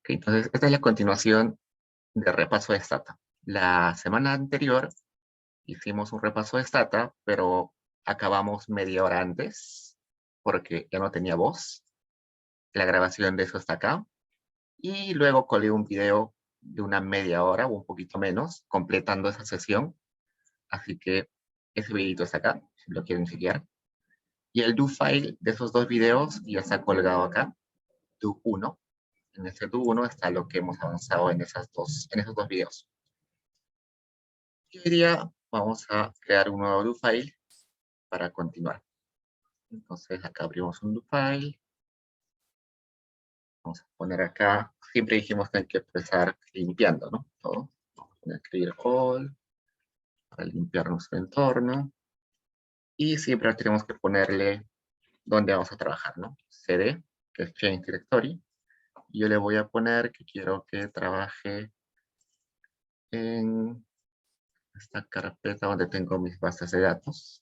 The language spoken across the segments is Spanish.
Ok, entonces, esta es la continuación de repaso de Stata. La semana anterior hicimos un repaso de Stata, pero acabamos media hora antes, porque ya no tenía voz. La grabación de eso está acá. Y luego colgué un video de una media hora o un poquito menos, completando esa sesión. Así que ese videito está acá, si lo quieren chequear. Y el do file de esos dos videos ya está colgado acá, do 1. En ese do 1 está lo que hemos avanzado en esos dos videos. Y hoy día vamos a crear un nuevo do file para continuar. Entonces acá abrimos un do file. Vamos a poner acá, siempre dijimos que hay que empezar limpiando, ¿no? Todo. Vamos a poner clear all para limpiar nuestro entorno. Y siempre tenemos que ponerle dónde vamos a trabajar, ¿no? CD, que es Change Directory. Y yo le voy a poner que quiero que trabaje en esta carpeta donde tengo mis bases de datos.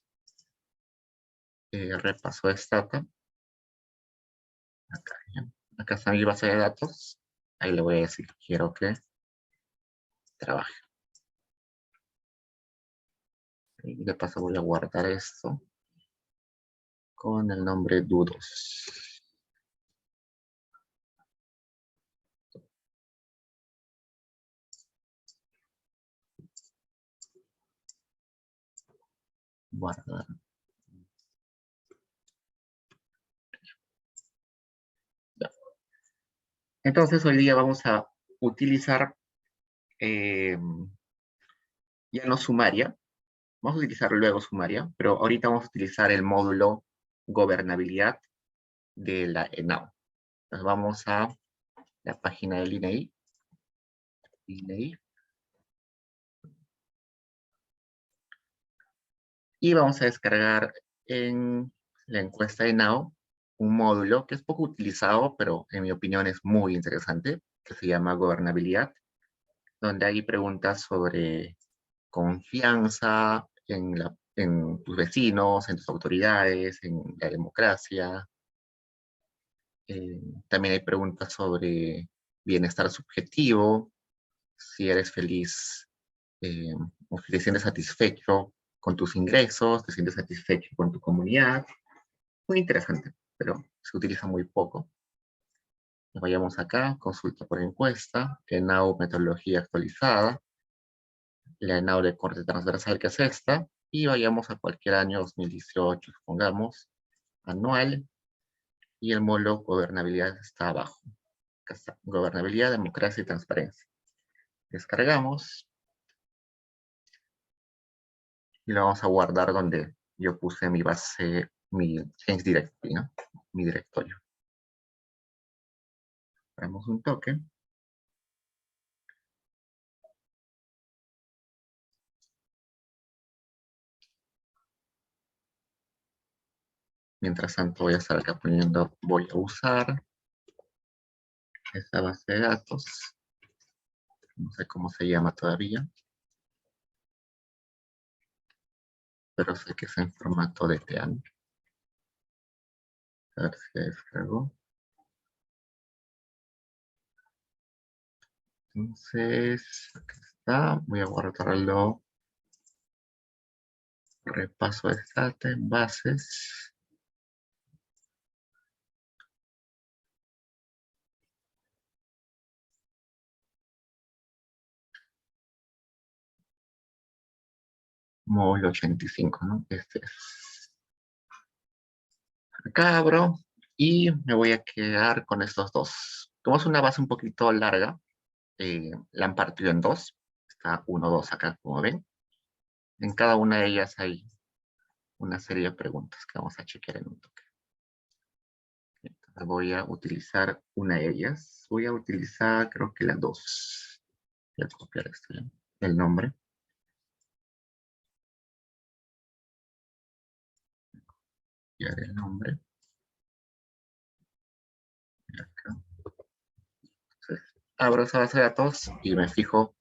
Repaso de Stata. Acá, ¿ya? Acá está mi base de datos. Ahí le voy a decir que quiero que trabaje. Y de paso voy a guardar esto con el nombre do2. Guardar. Ya. Entonces hoy día vamos a utilizar ya no sumaria. Vamos a utilizar luego sumaria, pero ahorita vamos a utilizar el módulo gobernabilidad de la ENAU. Entonces vamos a la página del INEI. Y vamos a descargar en la encuesta de NOW un módulo que es poco utilizado, pero en mi opinión es muy interesante, que se llama Gobernabilidad, donde hay preguntas sobre confianza en tus vecinos, en tus autoridades, en la democracia. También hay preguntas sobre bienestar subjetivo, si eres feliz o si te sientes satisfecho con tus ingresos, te sientes satisfecho con tu comunidad. Muy interesante, pero se utiliza muy poco. Nos vayamos acá, consulta por encuesta, ENAU metodología actualizada, la ENAU de corte transversal que es esta, y vayamos a cualquier año 2018, supongamos, anual, y el módulo gobernabilidad está abajo. Acá está, gobernabilidad, democracia y transparencia. Descargamos, y lo vamos a guardar donde yo puse mi base, mi change directory, ¿no? Mi directorio. Damos un toque. Mientras tanto voy a estar acá poniendo, voy a usar esta base de datos. No sé cómo se llama todavía, pero sé que es en formato de TEAN. A ver si se descargó. Entonces, acá está. Voy a guardarlo. Repaso de data en bases. Móvil 85, ¿no? Este es. Acá abro y me voy a quedar con estos dos. Como es una base un poquito larga, la han partido en dos. Está 1, 2 acá, como ven. En cada una de ellas hay una serie de preguntas que vamos a chequear en un toque. Entonces voy a utilizar una de ellas. Voy a utilizar, creo que la 2. Voy a copiar esto, ¿ya? El nombre. Copiar el nombre. Y acá. Entonces, abro esa base de datos y me fijo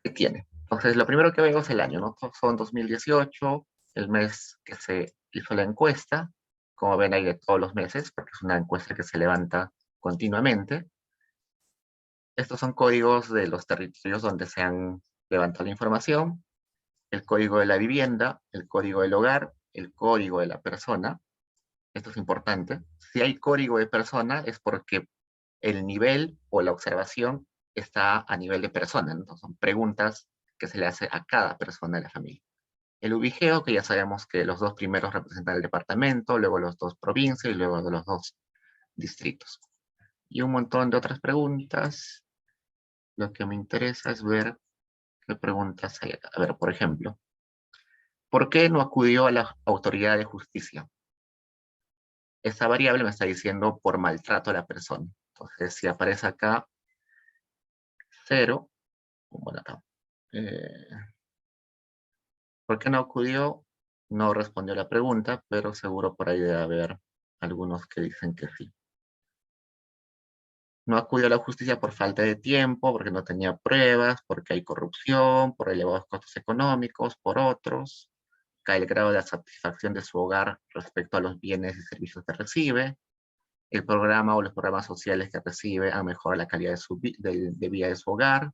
qué tiene. Entonces, lo primero que veo es el año, ¿no? Son 2018, el mes que se hizo la encuesta. Como ven, hay de todos los meses, porque es una encuesta que se levanta continuamente. Estos son códigos de los territorios donde se han levantado la información, el código de la vivienda, el código del hogar, el código de la persona. Esto es importante. Si hay código de persona es porque el nivel o la observación está a nivel de persona. Entonces son preguntas que se le hace a cada persona de la familia. El ubigeo, que ya sabemos que los dos primeros representan el departamento, luego los dos provincias y luego de los dos distritos. Y un montón de otras preguntas. Lo que me interesa es ver qué preguntas hay acá. A ver, por ejemplo, ¿por qué no acudió a la autoridad de justicia? Esta variable me está diciendo por maltrato a la persona. Entonces, si aparece acá 0, bueno, acá. ¿Por qué no acudió? No respondió la pregunta, pero seguro por ahí debe haber algunos que dicen que sí. No acudió a la justicia por falta de tiempo, porque no tenía pruebas, porque hay corrupción, por elevados costos económicos, por otros. Cae el grado de satisfacción de su hogar respecto a los bienes y servicios que recibe. El programa o los programas sociales que recibe han mejorado la calidad de vida de su hogar.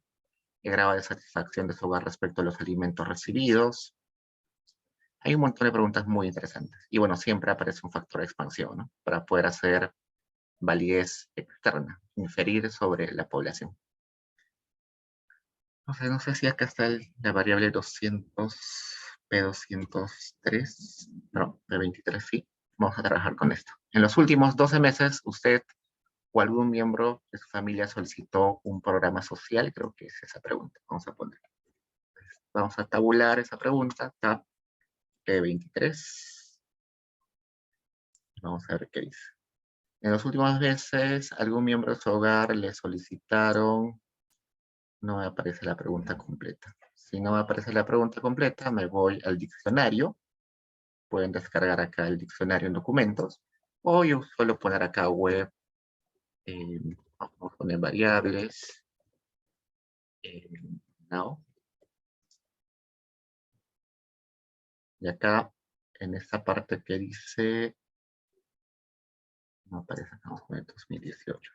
El grado de satisfacción de su hogar respecto a los alimentos recibidos. Hay un montón de preguntas muy interesantes. Y bueno, siempre aparece un factor de expansión, ¿no? Para poder hacer validez externa, inferir sobre la población. No sé si acá está la variable 200, P203, no, P23 sí. Vamos a trabajar con esto. En los últimos 12 meses, usted o algún miembro de su familia solicitó un programa social, creo que es esa pregunta. Vamos a poner. Vamos a tabular esa pregunta, tab P23. Vamos a ver qué dice. En los últimos meses, algún miembro de su hogar le solicitaron. No me aparece la pregunta completa. Si no me aparece la pregunta completa, me voy al diccionario. Pueden descargar acá el diccionario en documentos. O yo suelo poner acá web. Vamos a poner variables. Now. Y acá, en esta parte que dice. No aparece acá, vamos a poner 2018.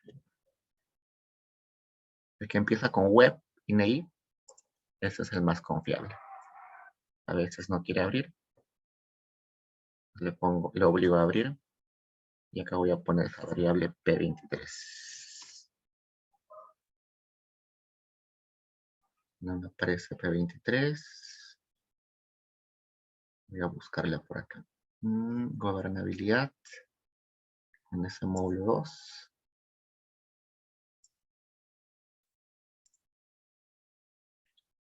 El que empieza con web, INEI, ese es el más confiable. A veces no quiere abrir. Le obligo a abrir. Y acá voy a poner esa variable P23. No me aparece P23. Voy a buscarla por acá. Gobernabilidad. En ese módulo 2.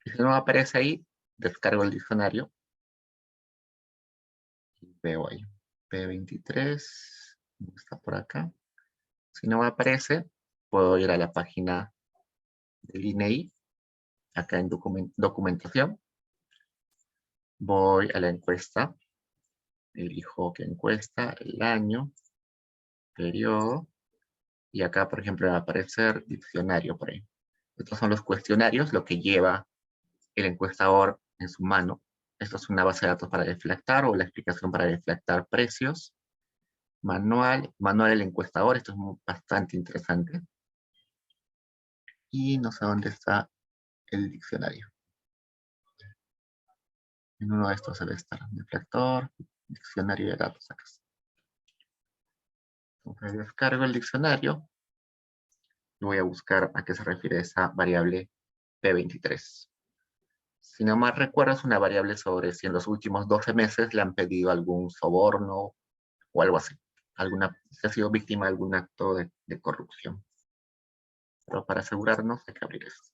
Y si no me aparece ahí, descargo el diccionario. Y veo ahí. P23. Está por acá. Si no me aparece, puedo ir a la página del INEI. Acá en documentación. Voy a la encuesta. Elijo qué encuesta, el año, periodo. Y acá, por ejemplo, va a aparecer diccionario por ahí. Estos son los cuestionarios, lo que lleva el encuestador en su mano. Esto es una base de datos para deflactar o la explicación para deflactar precios. Manual del encuestador, esto es bastante interesante. Y no sé dónde está el diccionario. En uno de estos debe estar. Deflactor, diccionario de datos acá. Entonces descargo el diccionario. Y voy a buscar a qué se refiere esa variable P23. Si no mal recuerdo, es una variable sobre si en los últimos 12 meses le han pedido algún soborno o algo así. Si ha sido víctima de algún acto de corrupción. Pero para asegurarnos hay que abrir esto.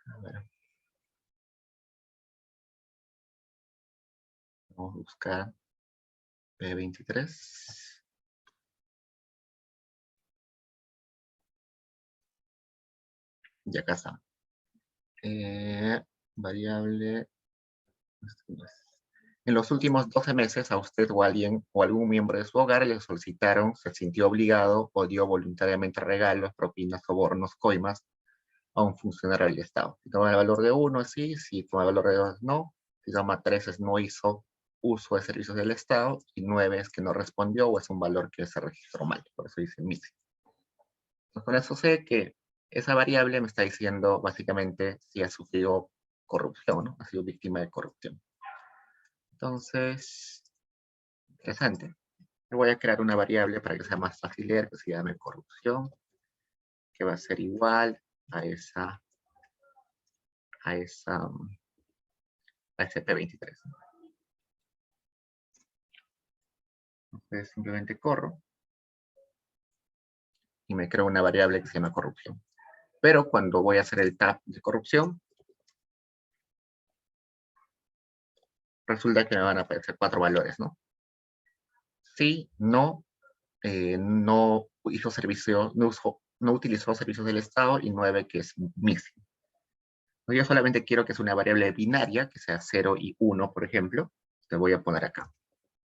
A ver. Vamos a buscar P23. Y acá está. Variable. En los últimos 12 meses a usted o a alguien o algún miembro de su hogar le solicitaron, se sintió obligado o dio voluntariamente regalos, propinas, sobornos, coimas a un funcionario del Estado. Si toma el valor de 1 es sí, si toma el valor de 2 no, si toma 3 es no hizo uso de servicios del Estado, y 9 es que no respondió o es un valor que se registró mal, por eso dice missing. Entonces, con eso sé que esa variable me está diciendo básicamente si ha sufrido corrupción, ¿no? Ha sido víctima de corrupción. Entonces, interesante. Voy a crear una variable para que sea más fácil leer, que se llame corrupción, que va a ser igual a esa a ese P23. Entonces simplemente corro y me creo una variable que se llama corrupción. Pero cuando voy a hacer el tab de corrupción, resulta que me van a aparecer 4 valores, ¿no? Sí, no, no hizo servicio, no utilizó servicios del Estado, y 9 que es missing. Yo solamente quiero que sea una variable binaria, que sea 0 y 1, por ejemplo. Te voy a poner acá.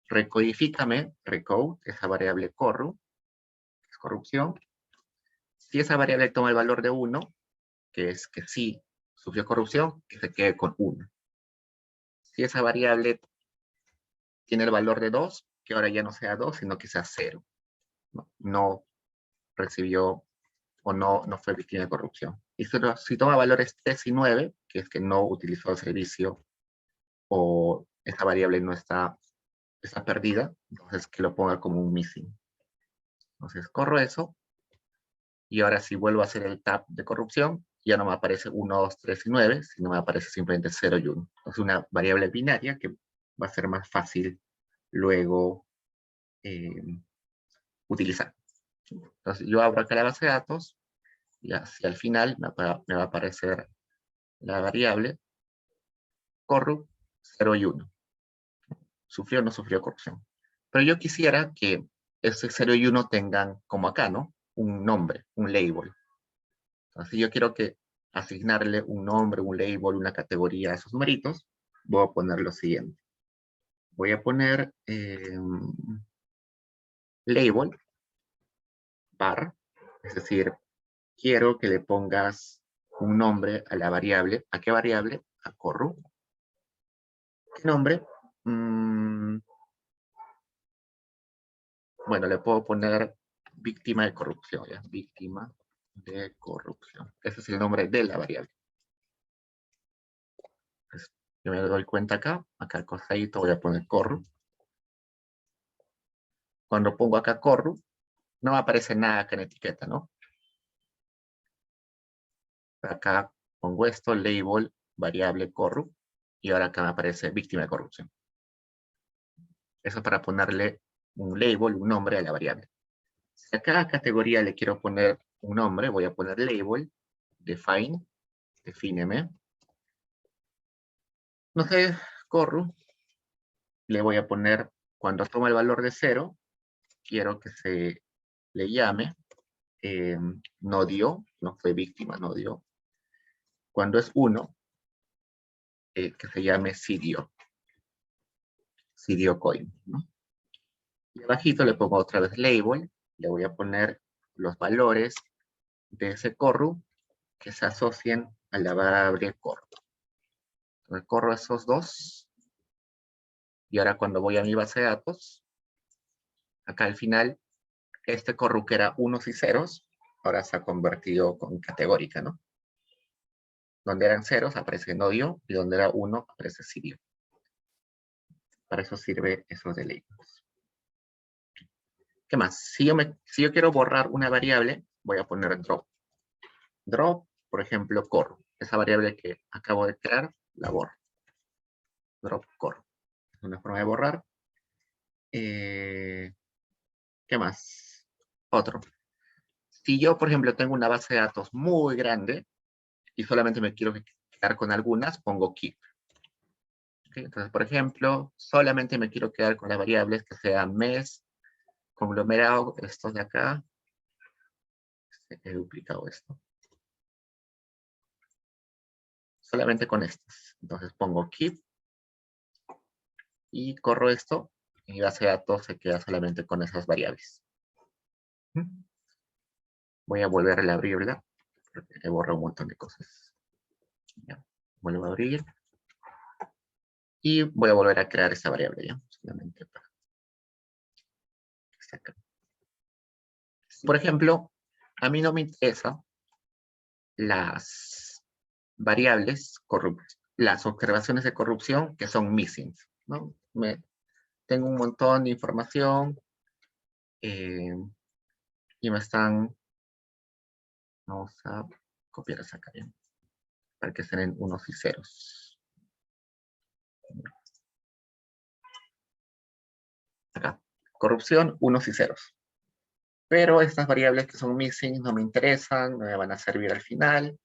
Recodifícame, recode, esa variable corru, que es corrupción. Si esa variable toma el valor de 1, que es que sí sufrió corrupción, que se quede con 1. Si esa variable tiene el valor de 2, que ahora ya no sea 2, sino que sea 0. No recibió o no fue víctima de corrupción. Y si toma valores 3 y 9, que es que no utilizó el servicio o esa variable no está perdida, entonces que lo ponga como un missing. Entonces corro eso, y ahora si vuelvo a hacer el tab de corrupción, ya no me aparece 1, 2, 3 y 9, sino me aparece simplemente 0 y 1. Es una variable binaria que va a ser más fácil luego utilizar. Entonces yo abro acá la base de datos, y hacia el final me va a aparecer la variable corru 0 y 1. ¿Sufrió o no sufrió corrupción? Pero yo quisiera que ese 0 y 1 tengan, como acá, ¿no? Un nombre, un label. Entonces yo quiero que asignarle un nombre, un label, una categoría a esos numeritos. Voy a poner lo siguiente. Voy a poner label var, es decir, quiero que le pongas un nombre a la variable. ¿A qué variable? A corru. ¿Qué nombre? Bueno, le puedo poner víctima de corrupción, ¿ya? Víctima de corrupción. Ese es el nombre de la variable. Entonces, yo me doy cuenta acá costadito voy a poner corru. Cuando pongo acá corru, no me aparece nada acá en etiqueta, ¿no? Acá pongo esto, label, variable corru, y ahora acá me aparece víctima de corrupción. Eso es para ponerle un label, un nombre a la variable. Si a cada categoría le quiero poner un nombre, voy a poner label, define, defíneme. No sé, corru, le voy a poner, cuando toma el valor de 0, quiero que se le llame no dio, no fue víctima, no dio. Cuando es 1, que se llame sí dio coin, ¿no? Y abajito le pongo otra vez label, le voy a poner los valores de ese corru que se asocien a la variable corru. Entonces corro esos dos, y ahora cuando voy a mi base de datos, acá al final, este corru que era unos y ceros, ahora se ha convertido con categórica, ¿no? Donde eran ceros aparece no dio, y donde era 1 aparece sí dio. Para eso sirve eso de labels. ¿Qué más? Si yo quiero borrar una variable, voy a poner drop. Drop, por ejemplo, corro. Esa variable que acabo de crear, la borro. Drop corro. Es una forma de borrar. ¿Qué más? Otro. Si yo, por ejemplo, tengo una base de datos muy grande y solamente me quiero quedar con algunas, pongo keep. ¿Okay? Entonces, por ejemplo, solamente me quiero quedar con las variables que sean mes, conglomerado, estos de acá. He duplicado esto. Solamente con estas. Entonces pongo keep y corro esto, y mi base de datos se queda solamente con esas variables. Voy a volver a abrirla, porque he borrado un montón de cosas. Ya. Vuelvo a abrir. Y voy a volver a crear esta variable, ¿ya? Solamente para sacar. Por ejemplo, a mí no me interesan las variables las observaciones de corrupción que son missing, ¿no? Tengo un montón de información y me están, vamos a copiar esa acá, ¿bien? Para que estén en unos y ceros. Acá, corrupción, unos y ceros. Pero estas variables que son missing no me interesan, no me van a servir al final.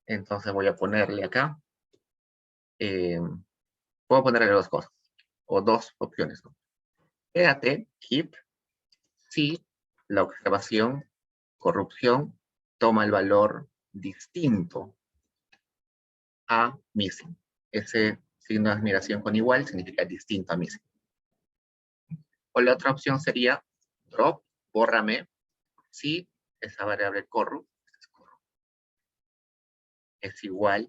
Entonces voy a ponerle acá. Puedo ponerle dos cosas, o dos opciones, ¿no? Quédate, keep, si la observación, corrupción, toma el valor distinto a missing. Ese signo de admiración con igual significa distinto a missing. O la otra opción sería drop, bórrame, si esa variable corrupt es igual,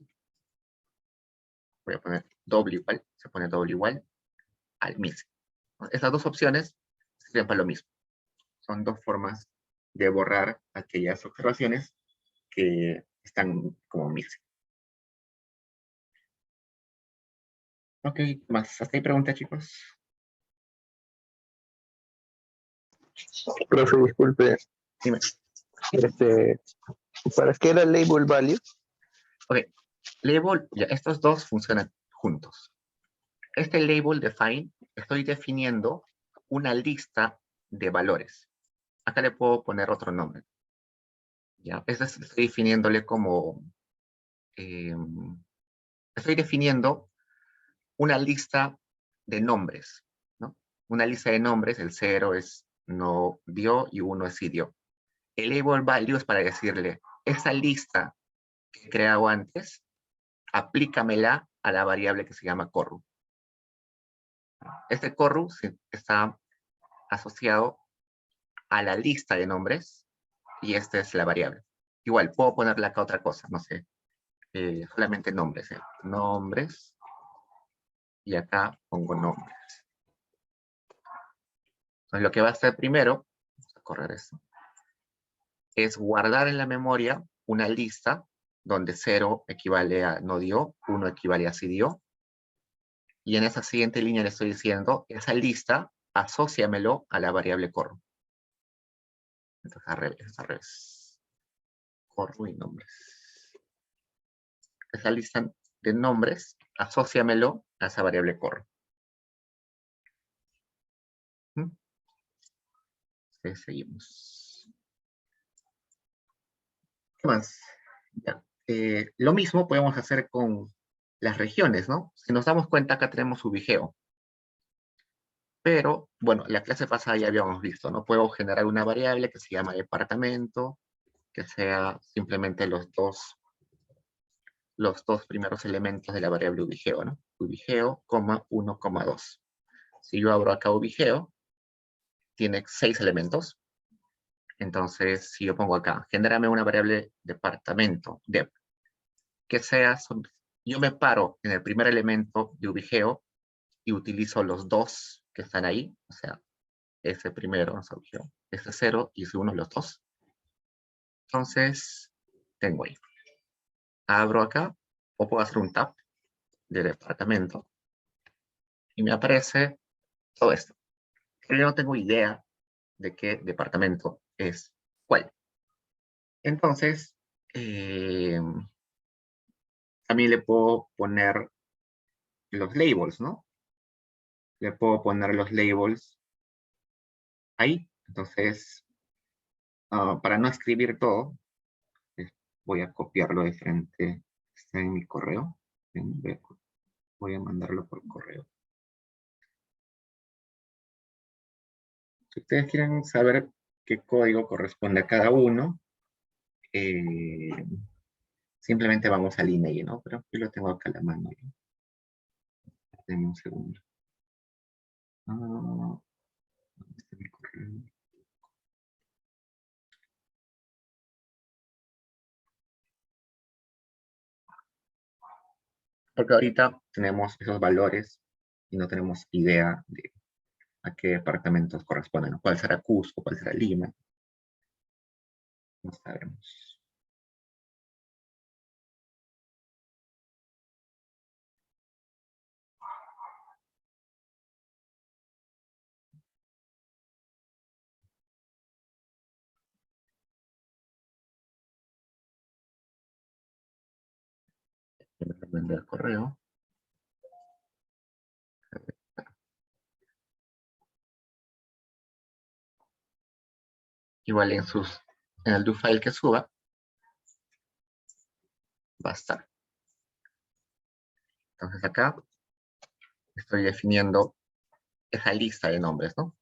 voy a poner doble igual, se pone doble igual al missing. Esas dos opciones sirven para lo mismo. Son dos formas de borrar aquellas observaciones que están como missing. Ok, más. ¿Hasta ahí pregunta, chicos? Profe, disculpe. Dime. ¿Para qué era label value? Ok, label, ya, estos dos funcionan juntos. Este label define, estoy definiendo una lista de valores. Acá le puedo poner otro nombre. ¿Ya? Estoy definiéndole como... estoy definiendo una lista de nombres, ¿no? Una lista de nombres, el 0 es no dio y 1 es sí dio. El label value es para decirle, esa lista que he creado antes, aplícamela a la variable que se llama corru. Este corru está asociado a la lista de nombres y esta es la variable. Igual, puedo ponerle acá otra cosa, no sé, solamente nombres. Nombres, y acá pongo nombres. Entonces, lo que va a hacer primero, vamos a correr esto, es guardar en la memoria una lista donde 0 equivale a no dio, 1 equivale a sí dio, y en esa siguiente línea le estoy diciendo, esa lista, asóciamelo a la variable corru. Entonces, al revés. Corru y nombres. Esa lista de nombres, asóciamelo a esa variable corru. Seguimos. ¿Qué más? Ya. Lo mismo podemos hacer con las regiones, ¿no? Si nos damos cuenta, acá tenemos ubigeo. Pero, bueno, la clase pasada ya habíamos visto, ¿no? Puedo generar una variable que se llama departamento, que sea simplemente los dos primeros elementos de la variable ubigeo, ¿no? Ubigeo, 1, 2. Si yo abro acá ubigeo, tiene 6 elementos. Entonces, si yo pongo acá, genérame una variable departamento, dep, que sea, yo me paro en el primer elemento de ubigeo y utilizo los dos que están ahí, o sea, ese primero, ese 0 y ese 1, los dos. Entonces, tengo ahí. Abro acá, o puedo hacer un tab de departamento, y me aparece todo esto. Pero yo no tengo idea de qué departamento es cuál. Entonces, también le puedo poner los labels, ¿no? Le puedo poner los labels ahí. Entonces, para no escribir todo, voy a copiarlo de frente. Está en mi correo. Voy a mandarlo por correo. Si ustedes quieren saber qué código corresponde a cada uno, simplemente vamos al email, ¿no? Pero yo lo tengo acá a la mano. ¿No? Denme un segundo. ¿Dónde está mi correo? Porque ahorita tenemos esos valores y no tenemos idea de a qué departamentos corresponden. ¿Cuál será Cusco? ¿Cuál será Lima? No sabemos. Me mandé el correo. Igual en el do file que suba, va a estar. Entonces acá estoy definiendo esa lista de nombres, ¿no?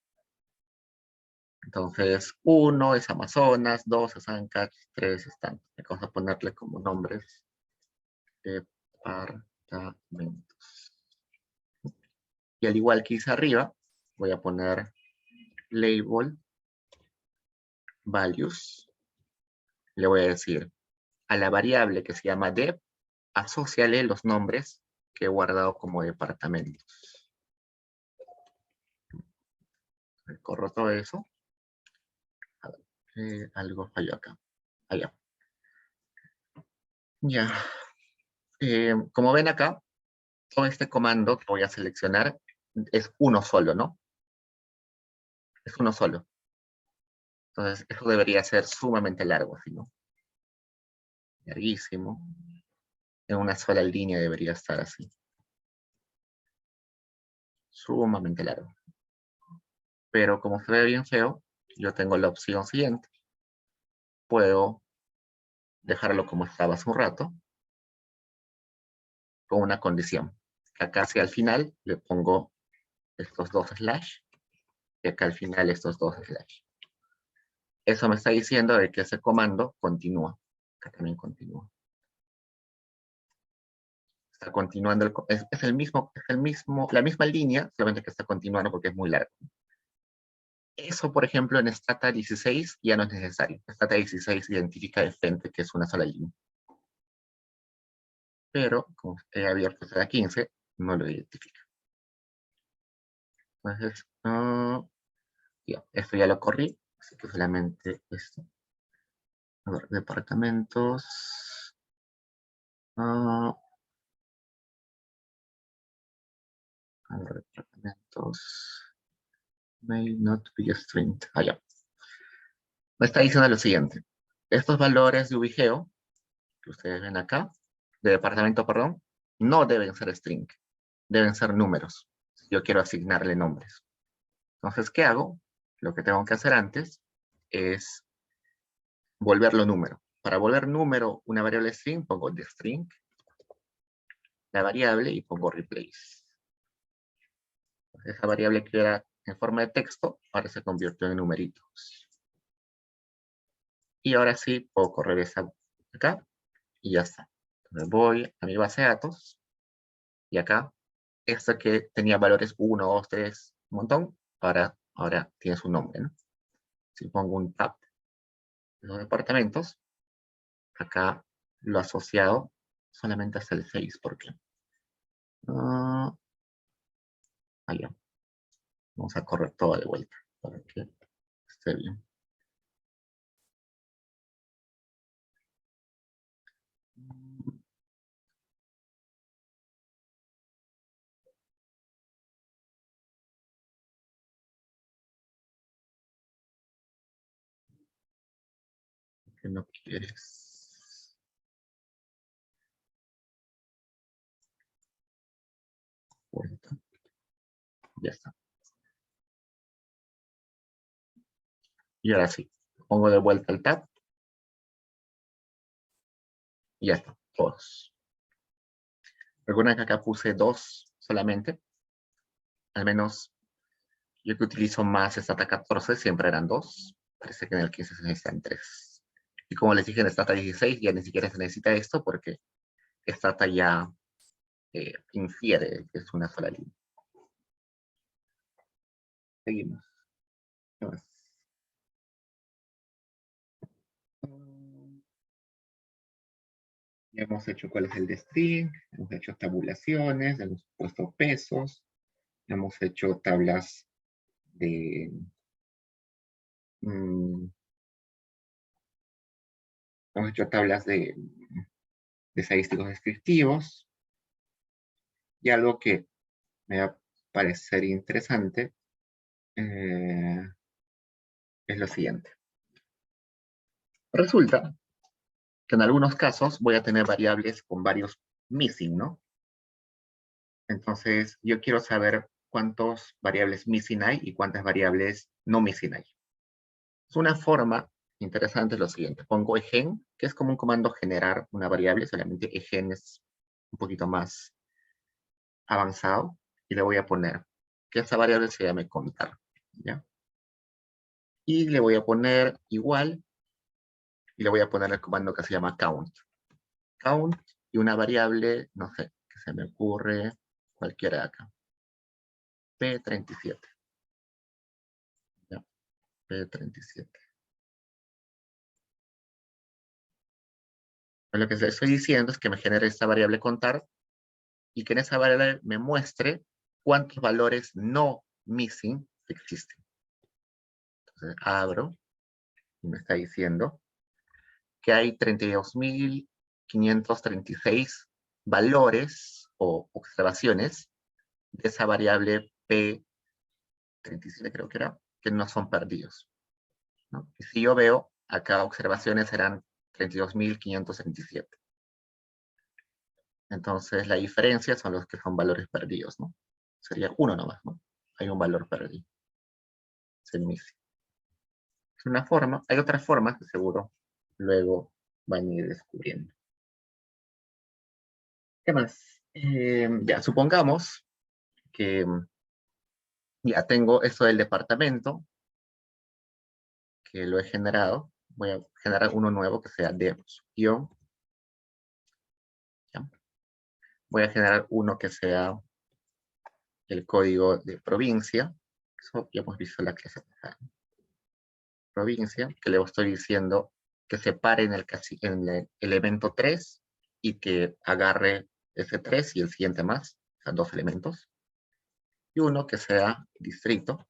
Entonces, 1 es Amazonas, 2 es Ancash, 3 están. Vamos a ponerle como nombres departamentos. Y al igual que hice arriba, voy a poner label values. Le voy a decir a la variable que se llama dep, asóciale los nombres que he guardado como departamentos. Corro todo eso. A ver, algo falló acá. Allá. Ya. Como ven acá, todo este comando que voy a seleccionar es uno solo, ¿no? Es uno solo. Entonces, eso debería ser sumamente largo, ¿sí, no? Larguísimo. En una sola línea debería estar así. Sumamente largo. Pero como se ve bien feo, yo tengo la opción siguiente. Puedo dejarlo como estaba hace un rato, con una condición. Acá hacia el final le pongo estos dos slash, y acá al final estos dos slash. Eso me está diciendo de que ese comando continúa. Acá también continúa. Está continuando, es el mismo, la misma línea, solamente que está continuando porque es muy largo. Eso, por ejemplo, en Stata 16 ya no es necesario. Stata 16 identifica de frente que es una sola línea. Pero, como he abierto Stata 15, no lo identifica. Entonces, ya, esto ya lo corrí, así que solamente esto. A ver, departamentos. A ver, departamentos. May not be a string. Ya. Me está diciendo lo siguiente. Estos valores de ubigeo, que ustedes ven acá, de departamento, perdón, no deben ser string, deben ser números. Yo quiero asignarle nombres. Entonces, ¿qué hago? Lo que tengo que hacer antes es volverlo número. Para volver número una variable string, pongo the string, la variable y pongo replace. Entonces, esa variable que era en forma de texto, ahora se convirtió en numeritos. Y ahora sí, puedo correr esa acá y ya está. Entonces voy a mi base de datos y acá, esta que tenía valores 1, 2, 3, un montón, ahora tiene su nombre, ¿no? Si pongo un tab de los departamentos, acá lo asociado solamente hasta el 6, ¿por qué? Allá. Vamos a correr todo de vuelta para que esté bien. Que no quieres. Vuelta. Ya está. Y ahora sí, pongo de vuelta el tab. Y ya está, todos. Recuerden que acá puse 2 solamente. Al menos yo que utilizo más Stata 14 siempre eran 2. Parece que en el 15 se necesitan 3. Y como les dije en Stata 16 ya ni siquiera se necesita esto porque Stata ya infiere que es una sola línea. Seguimos. ¿Qué más? Ya hemos hecho cuál es el de string, hemos hecho tabulaciones, hemos puesto pesos, hemos hecho tablas de... hemos hecho tablas de estadísticos descriptivos. Y algo que me va a parecer interesante es lo siguiente. Resulta que en algunos casos voy a tener variables con varios missing, ¿no? Entonces, yo quiero saber cuántas variables missing hay y cuántas variables no missing hay. Es una forma interesante lo siguiente. Pongo egen, que es como un comando generar una variable, solamente egen es un poquito más avanzado, y le voy a poner que esa variable se llame contar, ¿ya? Y le voy a poner igual, y le voy a poner el comando que se llama count. Count y una variable, no sé, que se me ocurre cualquiera de acá. P37. ¿Ya? P37. Lo que le estoy diciendo es que me genere esta variable contar y que en esa variable me muestre cuántos valores no missing existen. Entonces abro y me está diciendo que hay 32.536 valores o observaciones de esa variable P37, creo que era, que no son perdidos, ¿no? Y si yo veo, acá observaciones serán 32.537. Entonces la diferencia son los que son valores perdidos, ¿no? Sería uno nomás, ¿no? Hay un valor perdido. Es el missing. Es una forma, hay otras formas que seguro luego van a ir descubriendo. ¿Qué más? Ya, supongamos que ya tengo esto del departamento, que lo he generado. Voy a generar uno nuevo que sea dev-. Voy a generar uno que sea el código de provincia. Eso ya hemos visto en la clase pasada. Provincia, que le estoy diciendo que separe en el elemento 3 y que agarre ese 3 y el siguiente más, o sea, dos elementos. Y uno que sea distrito,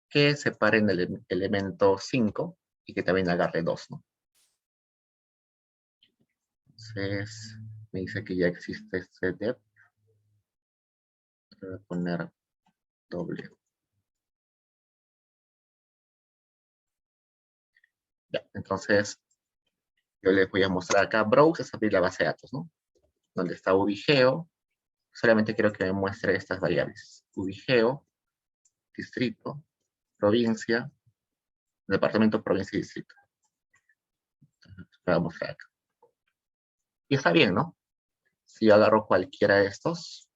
que separe en el elemento 5 y que también agarre 2, ¿no? Entonces, me dice que ya existe este dep. Voy a poner doble. Ya, entonces, yo les voy a mostrar acá, browse es abrir la base de datos, ¿no? Donde está ubigeo, solamente quiero que me muestre estas variables. Ubigeo, distrito, provincia, departamento, provincia y distrito. Entonces, voy a mostrar acá. Y está bien, ¿no? Si yo agarro cualquiera de estos,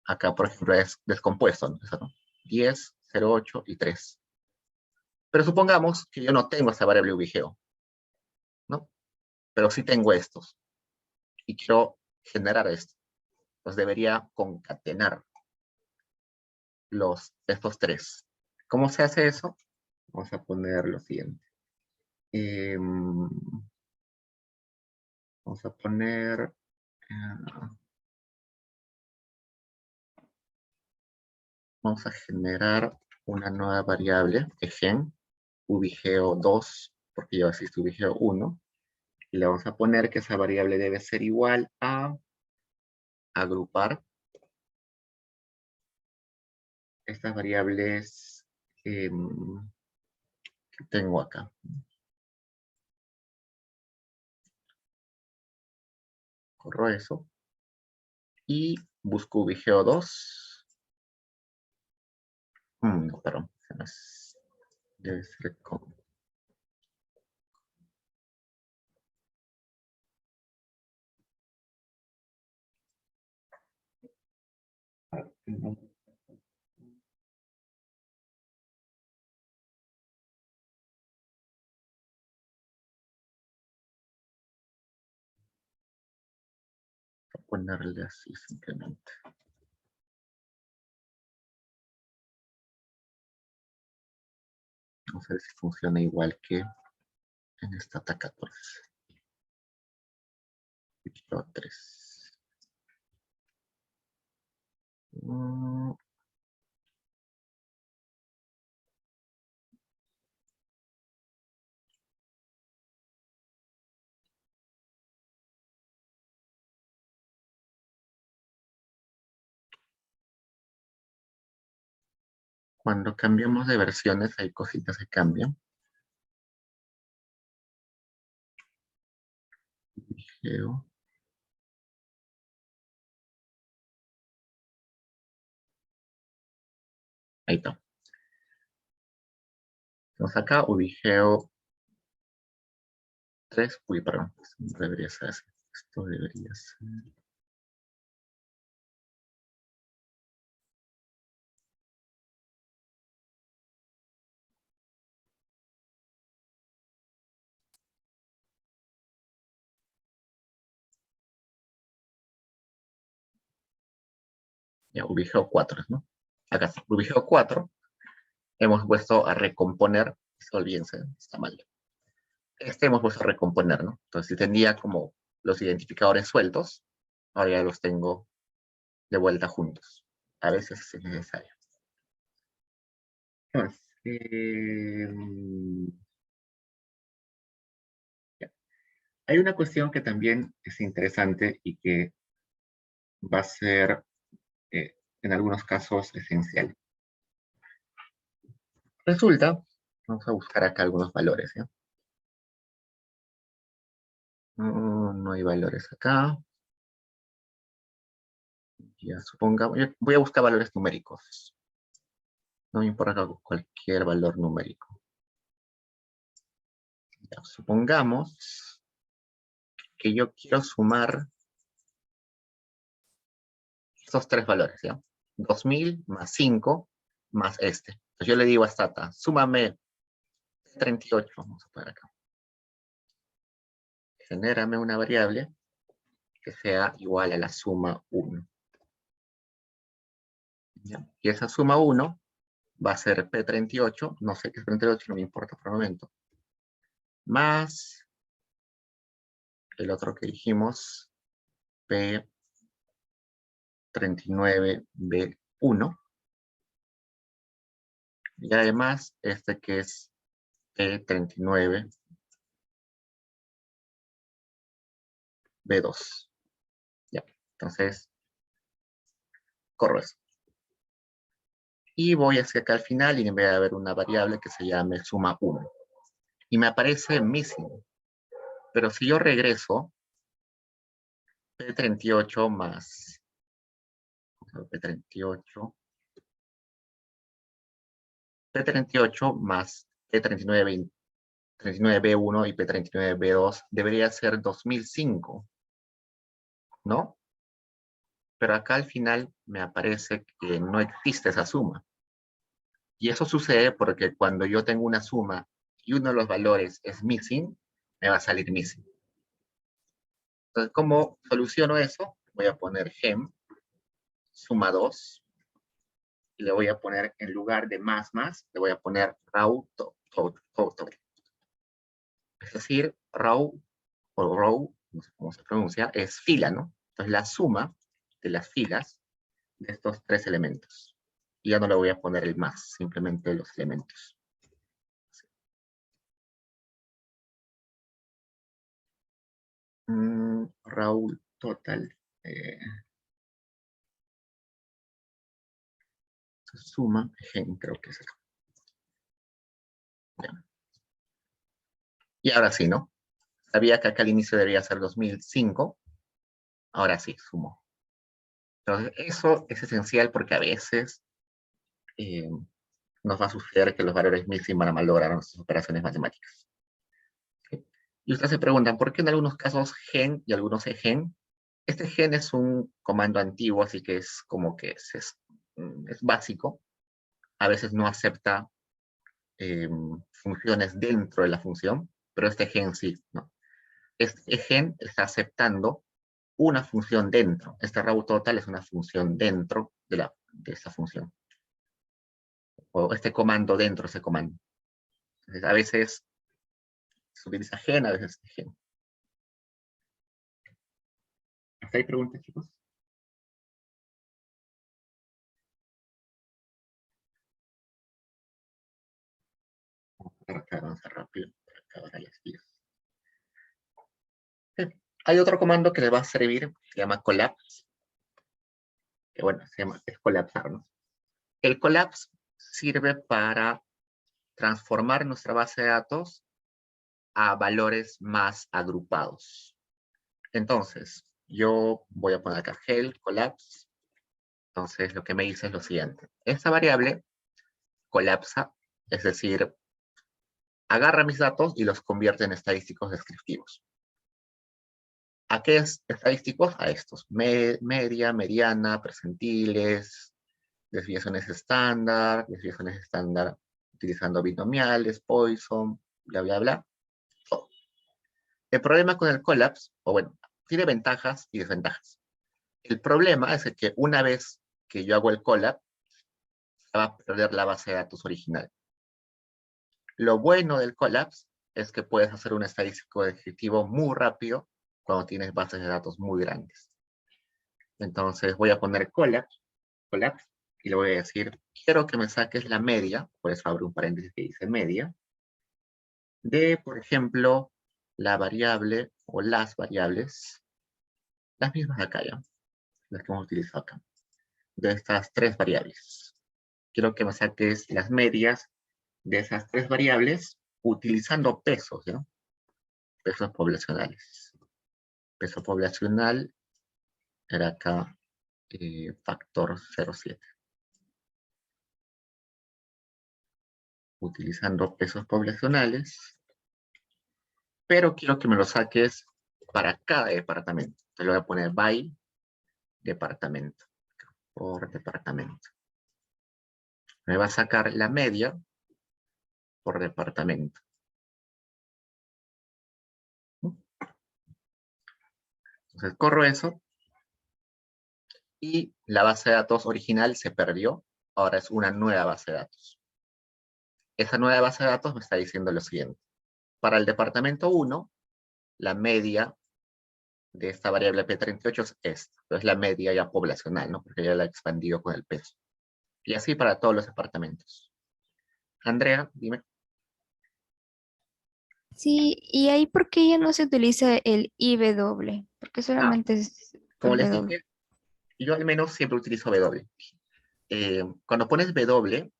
acá, por ejemplo, es descompuesto, ¿no? Eso, ¿no? 10, 0,8 y 3. Pero supongamos que yo no tengo esa variable ubigeo, ¿no? Pero sí tengo estos. Y quiero generar esto. Pues debería concatenar estos tres. ¿Cómo se hace eso? Vamos a poner lo siguiente. Vamos a poner... vamos a generar una nueva variable, egen, ubigeo2, porque ya existe ubigeo1, y le vamos a poner que esa variable debe ser igual a agrupar estas variables que tengo acá. Corro eso. Y busco ubigeo2. No, perdón. Debe ser con... no. Voy a ponerle así simplemente. Vamos a ver si funciona igual que en Stata 14. Quiero 3. Cuando cambiamos de versiones hay cositas que cambian. Vigeo. Ahí está. Entonces acá Ubigeo 3. Uy, perdón. Debería ser así. Esto debería ser. Ya, Ubigeo 4, ¿no? Acá está. Ubigeo 4. Hemos puesto a recomponer. Olvídense, está mal. Hemos puesto a recomponer, ¿no? Entonces, si tenía como los identificadores sueltos, ahora ya los tengo de vuelta juntos. A veces es necesario. Entonces, hay una cuestión que también es interesante y que va a ser, en algunos casos, esencial. Resulta, vamos a buscar acá algunos valores, ¿ya? No hay valores acá. Ya supongamos, yo voy a buscar valores numéricos. No me importa cualquier valor numérico. Ya, supongamos que yo quiero sumar estos tres valores, ¿ya? 2000 más 5 más este. Entonces yo le digo a Stata, súmame 38, vamos a poner acá. Genérame una variable que sea igual a la suma 1. ¿Ya? Y esa suma 1 va a ser P38, no sé qué es P38, no me importa por el momento, más el otro que dijimos, P39B1, y además este que es P39B2. Ya, entonces, corro eso. Y voy hacia acá al final y voy a ver una variable que se llame suma 1. Y me aparece missing. Pero si yo regreso, P38 más P38, P38 más P39B1 y P39B2 debería ser 2005, ¿no? Pero acá al final me aparece que no existe esa suma. Y eso sucede porque cuando yo tengo una suma y uno de los valores es missing, me va a salir missing. Entonces, ¿cómo soluciono eso? Voy a poner gem, suma 2, y le voy a poner, en lugar de más, le voy a poner raw total. Es decir, raw o row, no sé cómo se pronuncia, es fila, ¿no? Entonces, la suma de las filas de estos tres elementos. Y ya no le voy a poner el más, simplemente los elementos. Raw total. Suma, gen, creo que es acá. Ya. Y ahora sí, ¿no? Sabía que acá al inicio debería ser 2005. Ahora sí, sumo. Entonces, eso es esencial porque a veces nos va a suceder que los valores mixing van a malograr nuestras operaciones matemáticas. ¿Sí? Y ustedes se preguntan, ¿por qué en algunos casos gen y algunos egen? Este gen es un comando antiguo, así que es como que es básico. A veces no acepta funciones dentro de la función, pero este gen sí, ¿no? Este gen está aceptando una función dentro. Este raw total es una función dentro de esta función. O este comando dentro de ese comando. Entonces, a veces Se utiliza gen, a veces gen. ¿Hasta ahí preguntas, chicos? Vamos a avanzar rápido para acabar las vías. Hay otro comando que le va a servir, se llama collapse, que bueno, es colapsar, ¿no? El collapse sirve para transformar nuestra base de datos a valores más agrupados. Entonces, yo voy a poner acá help collapse. Entonces, lo que me dice es lo siguiente. Esta variable colapsa, es decir, agarra mis datos y los convierte en estadísticos descriptivos. ¿A qué es estadísticos? A estos. Media, mediana, percentiles, desviaciones estándar utilizando binomiales, Poisson, bla, bla, bla. Todo. El problema con el collapse, o bueno, tiene ventajas y desventajas. El problema es que una vez que yo hago el collapse, se va a perder la base de datos original. Lo bueno del collapse es que puedes hacer un estadístico descriptivo muy rápido cuando tienes bases de datos muy grandes. Entonces voy a poner collapse, y le voy a decir, quiero que me saques la media, por eso abro un paréntesis que dice media, de, por ejemplo, la variable o las variables, las mismas de acá ya, las que hemos utilizado acá, de estas tres variables. Quiero que me saques las medias de esas tres variables utilizando pesos, ¿no? Pesos poblacionales. Peso poblacional era acá factor 0,7. Utilizando pesos poblacionales, pero quiero que me lo saques para cada departamento. Te lo voy a poner by departamento, por departamento. Me va a sacar la media por departamento. Entonces corro eso y la base de datos original se perdió. Ahora es una nueva base de datos. Esa nueva base de datos me está diciendo lo siguiente. Para el departamento 1, la media de esta variable P38 es esta. Es la media ya poblacional, ¿no? Porque ya la he expandido con el peso. Y así para todos los departamentos. Andrea, dime. Sí, y ahí por qué ya no se utiliza el IW, porque Ah, solamente es como el les W. dije, yo al menos siempre utilizo W. Cuando pones W,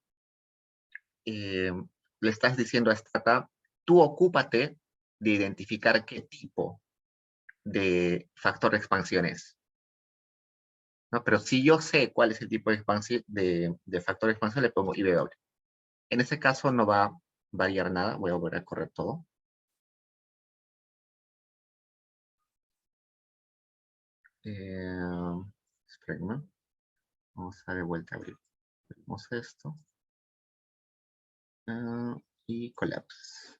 le estás diciendo a Stata, tú ocúpate de identificar qué tipo de factor de expansión es. ¿No? Pero si yo sé cuál es el tipo de, de factor de expansión, le pongo IW. En ese caso no va a variar nada. Voy a volver a correr todo. Espérenme. Vamos a de vuelta a abrir. Abrimos esto. Y collapse.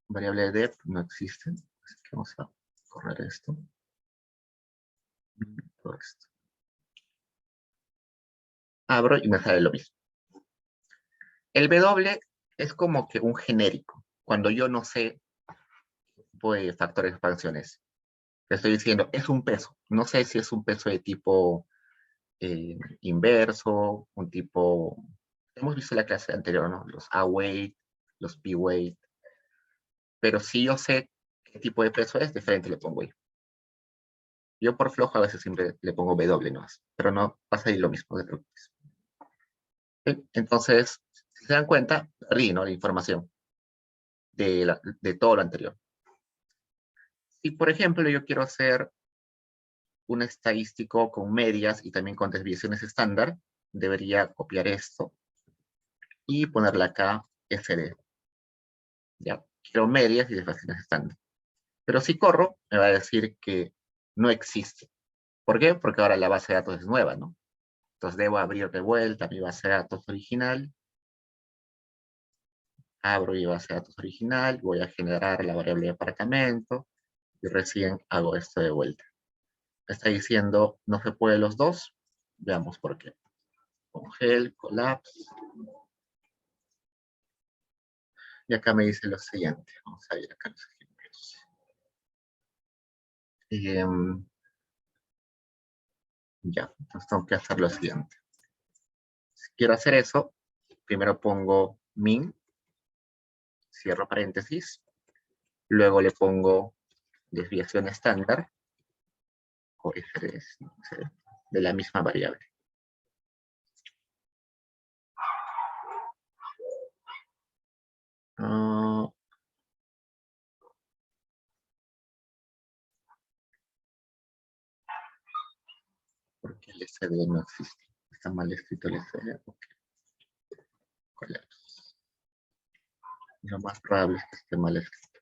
Variable de depth no existe. Así que vamos a correr esto. Todo esto. Abro y me sale lo mismo. El W es como que un genérico. Cuando yo no sé qué tipo de factor de expansión es. Te estoy diciendo, es un peso. No sé si es un peso de tipo inverso, un tipo... Hemos visto la clase anterior, ¿no? Los A-weight, los P-weight. Pero si yo sé qué tipo de peso es, de frente le pongo I. Yo por flojo a veces siempre le pongo W nomás. Pero no pasa ahí lo mismo, de preocupes. Entonces, si se dan cuenta, perdí, ¿no? La información de todo lo anterior. Si, por ejemplo, yo quiero hacer un estadístico con medias y también con desviaciones estándar, debería copiar esto y ponerle acá SD. Ya, quiero medias y desviaciones estándar. Pero si corro, me va a decir que no existe. ¿Por qué? Porque ahora la base de datos es nueva, ¿no? Entonces debo abrir de vuelta mi base de datos original. Abro mi base de datos original, voy a generar la variable departamento y recién hago esto de vuelta. Me está diciendo no se puede los dos. Veamos por qué. Congel, collapse. Y acá me dice lo siguiente. Vamos a ver acá los ejemplos. Ya, entonces tengo que hacer lo siguiente. Si quiero hacer eso, primero pongo min, cierro paréntesis, luego le pongo desviación estándar, o FDS, no sé, de la misma variable. Porque el SD no existe. Está mal escrito el SD. Okay. Colapso. Lo más probable es que esté mal escrito.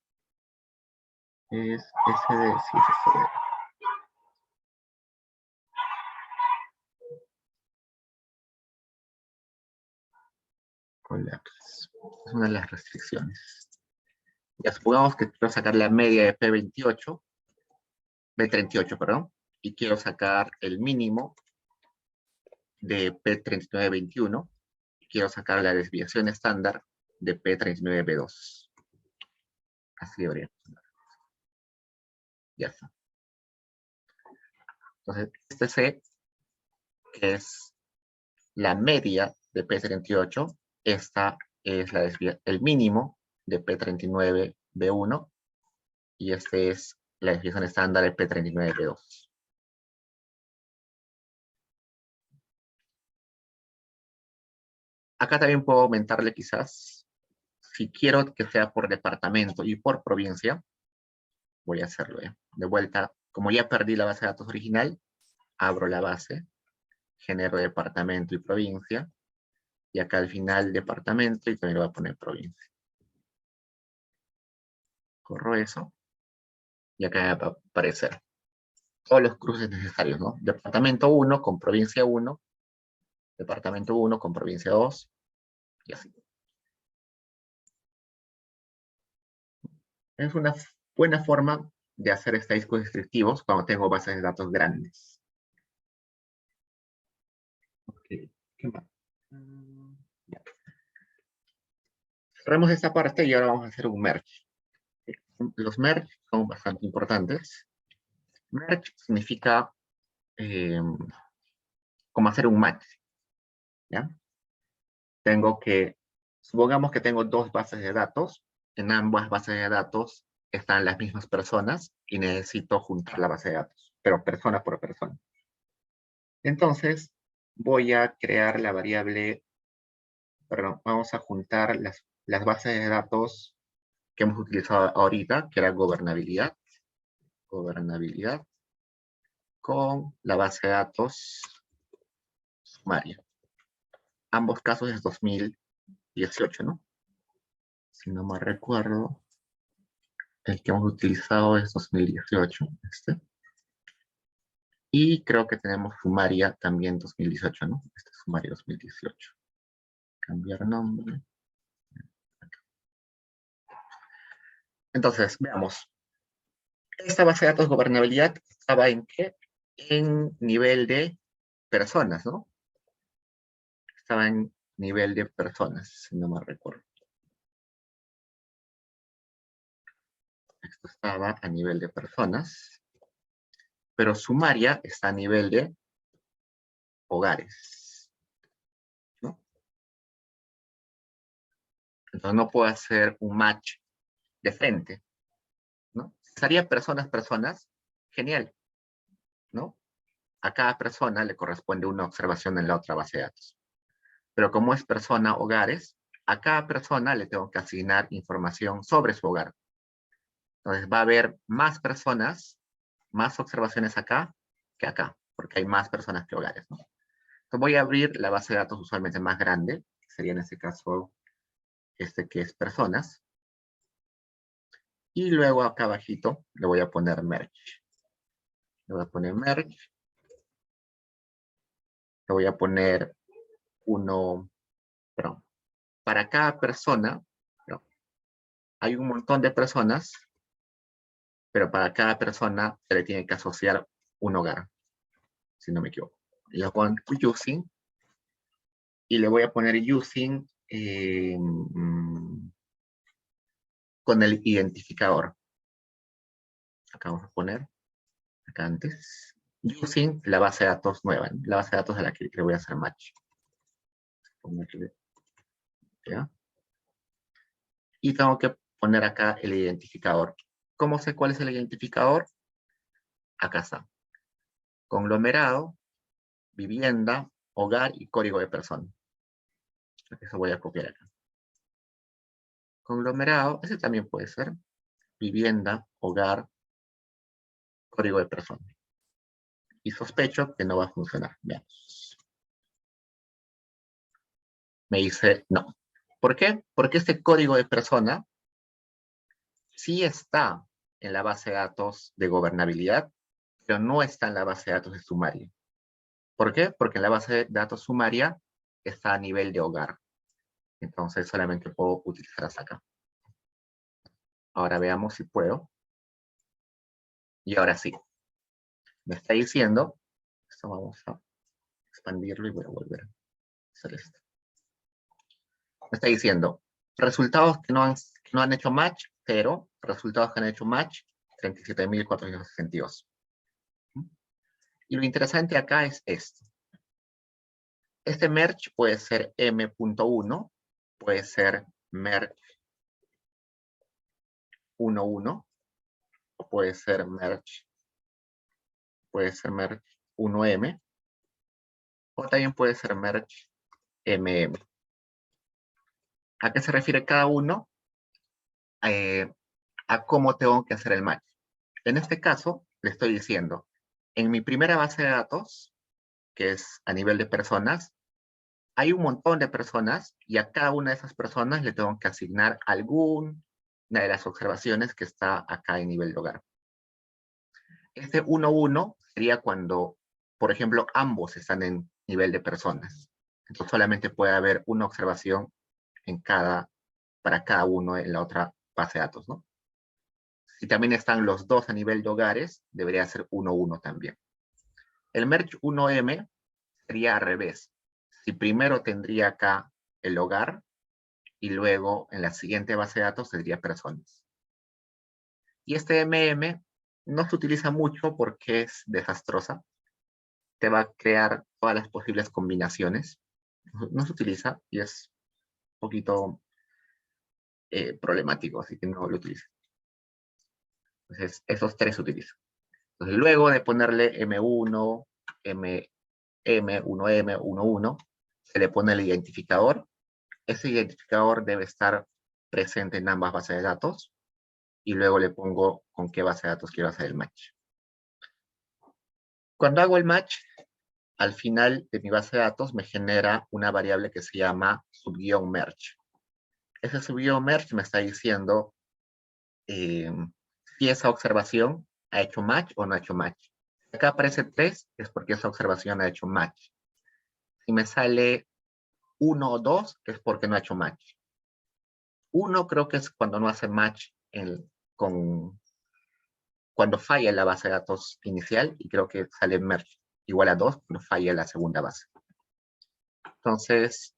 Es SD, sí es SD. Colapso. Es una de las restricciones. Ya supongamos que quiero sacar la media de P28, B38, perdón, y quiero sacar el mínimo de P3921, y quiero sacar la desviación estándar de P39B2. Así debería funcionar. Ya está. Entonces, este C, que es la media de P38, esta es el mínimo de P39B1, y este es la desviación estándar de P39B2. Acá también puedo aumentarle quizás, si quiero que sea por departamento y por provincia, voy a hacerlo. De vuelta, como ya perdí la base de datos original, abro la base, genero departamento y provincia, y acá al final departamento y también le voy a poner provincia. Corro eso, y acá me va a aparecer todos los cruces necesarios, ¿no? Departamento 1 con provincia 1, departamento 1 con provincia 2, y así. Es una buena forma de hacer estadísticos descriptivos cuando tengo bases de datos grandes. Okay. ¿Qué más? Ya. Cerramos esta parte y ahora vamos a hacer un merge. Los merge son bastante importantes. Merge significa como hacer un match. ¿Ya? Supongamos que tengo dos bases de datos. En ambas bases de datos están las mismas personas y necesito juntar la base de datos, pero persona por persona. Entonces, voy a crear la variable, perdón, vamos a juntar las bases de datos que hemos utilizado ahorita, que era gobernabilidad, con la base de datos sumaria. Ambos casos es 2018, ¿no? Si no me recuerdo, el que hemos utilizado es 2018, este. Y creo que tenemos sumaria también 2018, ¿no? Este es sumaria 2018. Cambiar nombre. Entonces, veamos. Esta base de datos gobernabilidad estaba en qué? En nivel de personas, ¿no? Estaba en nivel de personas, si no me recuerdo. Esto estaba a nivel de personas, pero sumaria está a nivel de hogares, ¿no? Entonces no puedo hacer un match de frente, ¿no? Si sería personas, genial, ¿no? A cada persona le corresponde una observación en la otra base de datos. Pero como es persona hogares, a cada persona le tengo que asignar información sobre su hogar. Entonces va a haber más personas, más observaciones acá que acá, porque hay más personas que hogares, ¿no? Entonces voy a abrir la base de datos usualmente más grande, que sería en este caso este que es personas. Y luego acá abajito le voy a poner merge. Le voy a poner merge. Le voy a poner perdón, para cada persona, ¿no? Hay un montón de personas, pero para cada persona se le tiene que asociar un hogar, si no me equivoco. Y le pongo using, y le voy a poner using con el identificador. Acá vamos a poner, acá antes, using la base de datos nueva, ¿no? La base de datos a la que le voy a hacer match. ¿Ya? Y tengo que poner acá el identificador. ¿Cómo sé cuál es el identificador? Acá está. Conglomerado, vivienda, hogar y código de persona. Eso voy a copiar acá. Conglomerado, ese también puede ser. Vivienda, hogar, código de persona. Y sospecho que no va a funcionar. Veamos. Me dice no. ¿Por qué? Porque este código de persona sí está en la base de datos de gobernabilidad, pero no está en la base de datos de sumaria. ¿Por qué? Porque en la base de datos sumaria está a nivel de hogar. Entonces solamente puedo utilizar hasta acá. Ahora veamos si puedo. Y ahora sí. Me está diciendo, esto vamos a expandirlo y voy a volver a hacer esto. Me está diciendo, resultados que no han hecho match, 0. Resultados que han hecho match, 37.462. Y lo interesante acá es esto. Este merge puede ser m.1, puede ser merge 1.1, o puede ser merge 1m, o también puede ser merge mm. ¿A qué se refiere cada uno? A cómo tengo que hacer el match. En este caso, le estoy diciendo, en mi primera base de datos, que es a nivel de personas, hay un montón de personas y a cada una de esas personas le tengo que asignar alguna de las observaciones que está acá en nivel de hogar. Este 1.1 sería cuando, por ejemplo, ambos están en nivel de personas. Entonces solamente puede haber una observación para cada uno en la otra base de datos, ¿no? Si también están los dos a nivel de hogares, debería ser 1.1 también. El merge 1m sería al revés. Si primero tendría acá el hogar y luego en la siguiente base de datos tendría personas. Y este MM no se utiliza mucho porque es desastrosa. Te va a crear todas las posibles combinaciones. No se utiliza y es un poquito problemático, así que no lo utilizo. Entonces, esos tres se utilizan. Entonces, luego de ponerle M1, M1M, 11, se le pone el identificador. Ese identificador debe estar presente en ambas bases de datos. Y luego le pongo con qué base de datos quiero hacer el match. Cuando hago el match, al final de mi base de datos me genera una variable que se llama subguión merge. Ese subguión merge me está diciendo si esa observación ha hecho match o no ha hecho match. Si acá aparece 3, es porque esa observación ha hecho match. Si me sale 1 o 2, es porque no ha hecho match. 1 creo que es cuando no hace match cuando falla la base de datos inicial, y creo que sale merge igual a 2 cuando falla la segunda base. Entonces,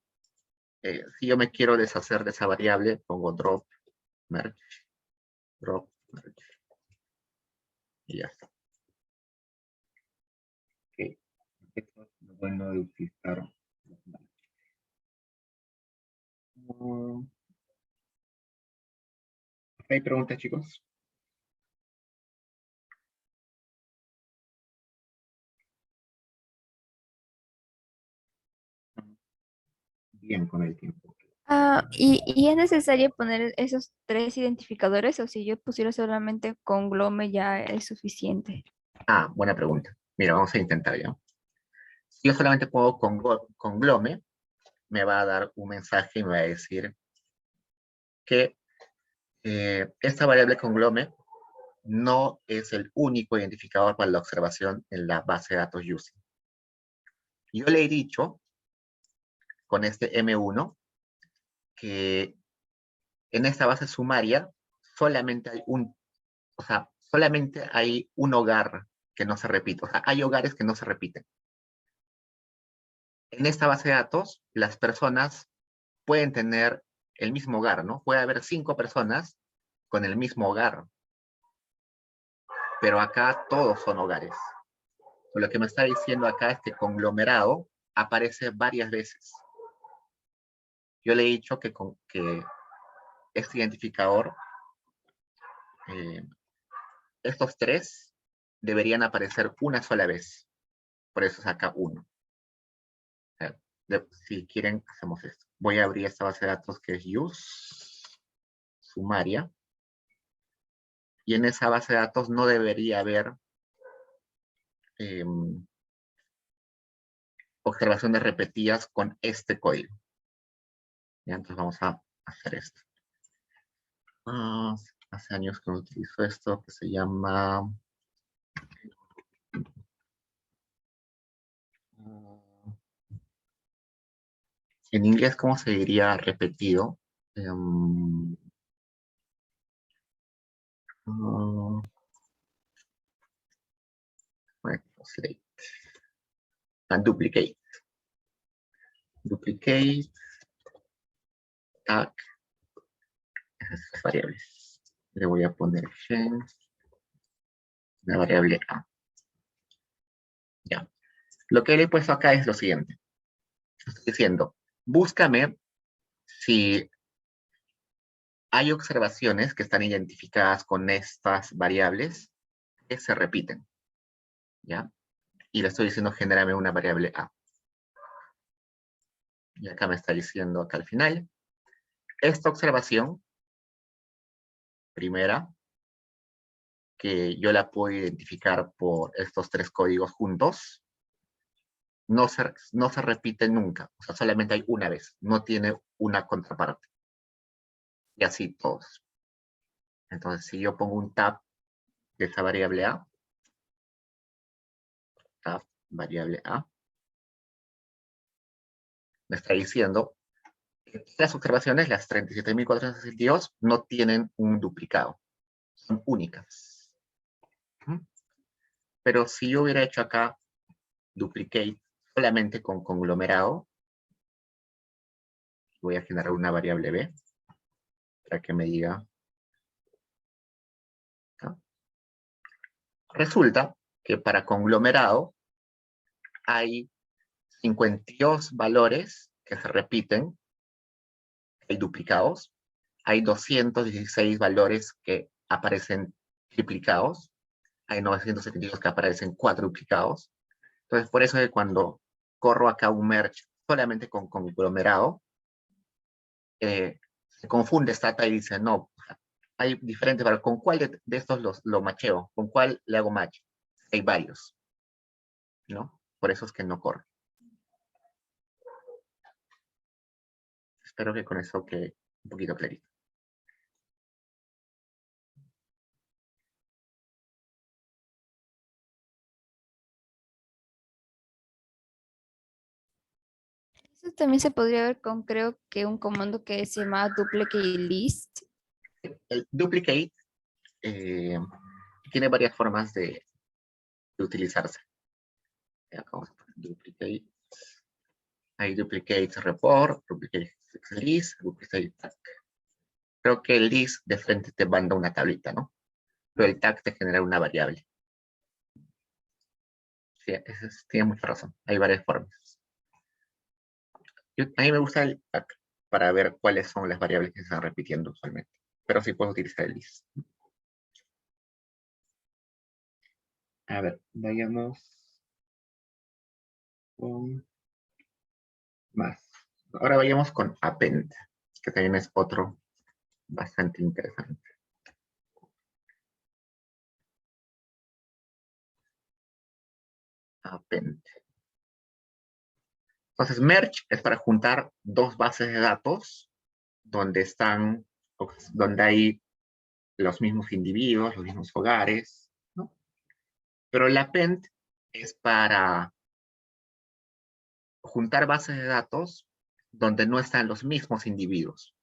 si yo me quiero deshacer de esa variable, pongo drop merge, y ya está. Okay. Esto es lo bueno de utilizar los match. ¿Hay preguntas, chicos? Bien con el tiempo. ¿Y es necesario poner esos 3 identificadores o si yo pusiera solamente con Glome ya es suficiente? Buena pregunta. Mira, vamos a intentar ya. Si yo solamente pongo con Glome, me va a dar un mensaje y me va a decir que esta variable con Glome no es el único identificador para la observación en la base de datos using. Yo le he dicho con este M1 que en esta base sumaria solamente hay un hogar que no se repite. O sea, hay hogares que no se repiten. En esta base de datos, las personas pueden tener el mismo hogar, ¿no? Puede haber 5 personas con el mismo hogar. Pero acá todos son hogares. Lo que me está diciendo acá es que conglomerado aparece varias veces. Yo le he dicho que este identificador, estos tres deberían aparecer una sola vez. Por eso es acá 1. Si quieren, hacemos esto. Voy a abrir esta base de datos que es use, sumaria. Y en esa base de datos no debería haber observaciones repetidas con este código. ¿Ya? Entonces vamos a hacer esto. Hace años que no utilizo esto que se llama... en inglés, ¿cómo se diría repetido? Duplicate. Duplicate. Tag. Esas variables. Le voy a poner una variable A. Ya. Lo que le he puesto acá es lo siguiente. Estoy diciendo, búscame si hay observaciones que están identificadas con estas variables que se repiten. ¿Ya? Y le estoy diciendo, genérame una variable A. Y acá me está diciendo acá al final, esta observación, primera, que yo la puedo identificar por estos 3 códigos juntos, no se repite nunca. O sea, solamente hay una vez. No tiene una contraparte. Y así todos. Entonces, si yo pongo un tab de esa variable A, tab variable A, me está diciendo que las observaciones, las 37.462, no tienen un duplicado. Son únicas. Pero si yo hubiera hecho acá duplicate solamente con conglomerado, voy a generar una variable B para que me diga. ¿No? Resulta que para conglomerado hay 52 valores que se repiten, hay duplicados, hay 216 valores que aparecen triplicados, hay 972 que aparecen cuadruplicados. Entonces, por eso es que cuando corro acá un merge solamente con conglomerado, se confunde Stata y dice, no, hay diferentes valores. ¿Con cuál de estos lo macheo? ¿Con cuál le hago match? Hay varios, ¿no? Por eso es que no corre. Espero que con eso quede un poquito clarito. Eso también se podría ver con, creo que un comando que se llama duplicate list. El duplicate tiene varias formas de utilizarse. Vamos a poner duplicate. Hay duplicate report, duplicate list, duplicate tag. Creo que el list de frente te manda una tablita, ¿no? Pero el tag te genera una variable. Sí, tiene mucha razón. Hay varias formas. A mí me gusta el tag para ver cuáles son las variables que se están repitiendo usualmente. Pero sí puedo utilizar el list. A ver, vayamos con más. Ahora vayamos con append, que también es otro bastante interesante. Append. Entonces, merge es para juntar 2 bases de datos donde hay los mismos individuos, los mismos hogares, ¿no? Pero el append es para juntar bases de datos donde no están los mismos individuos.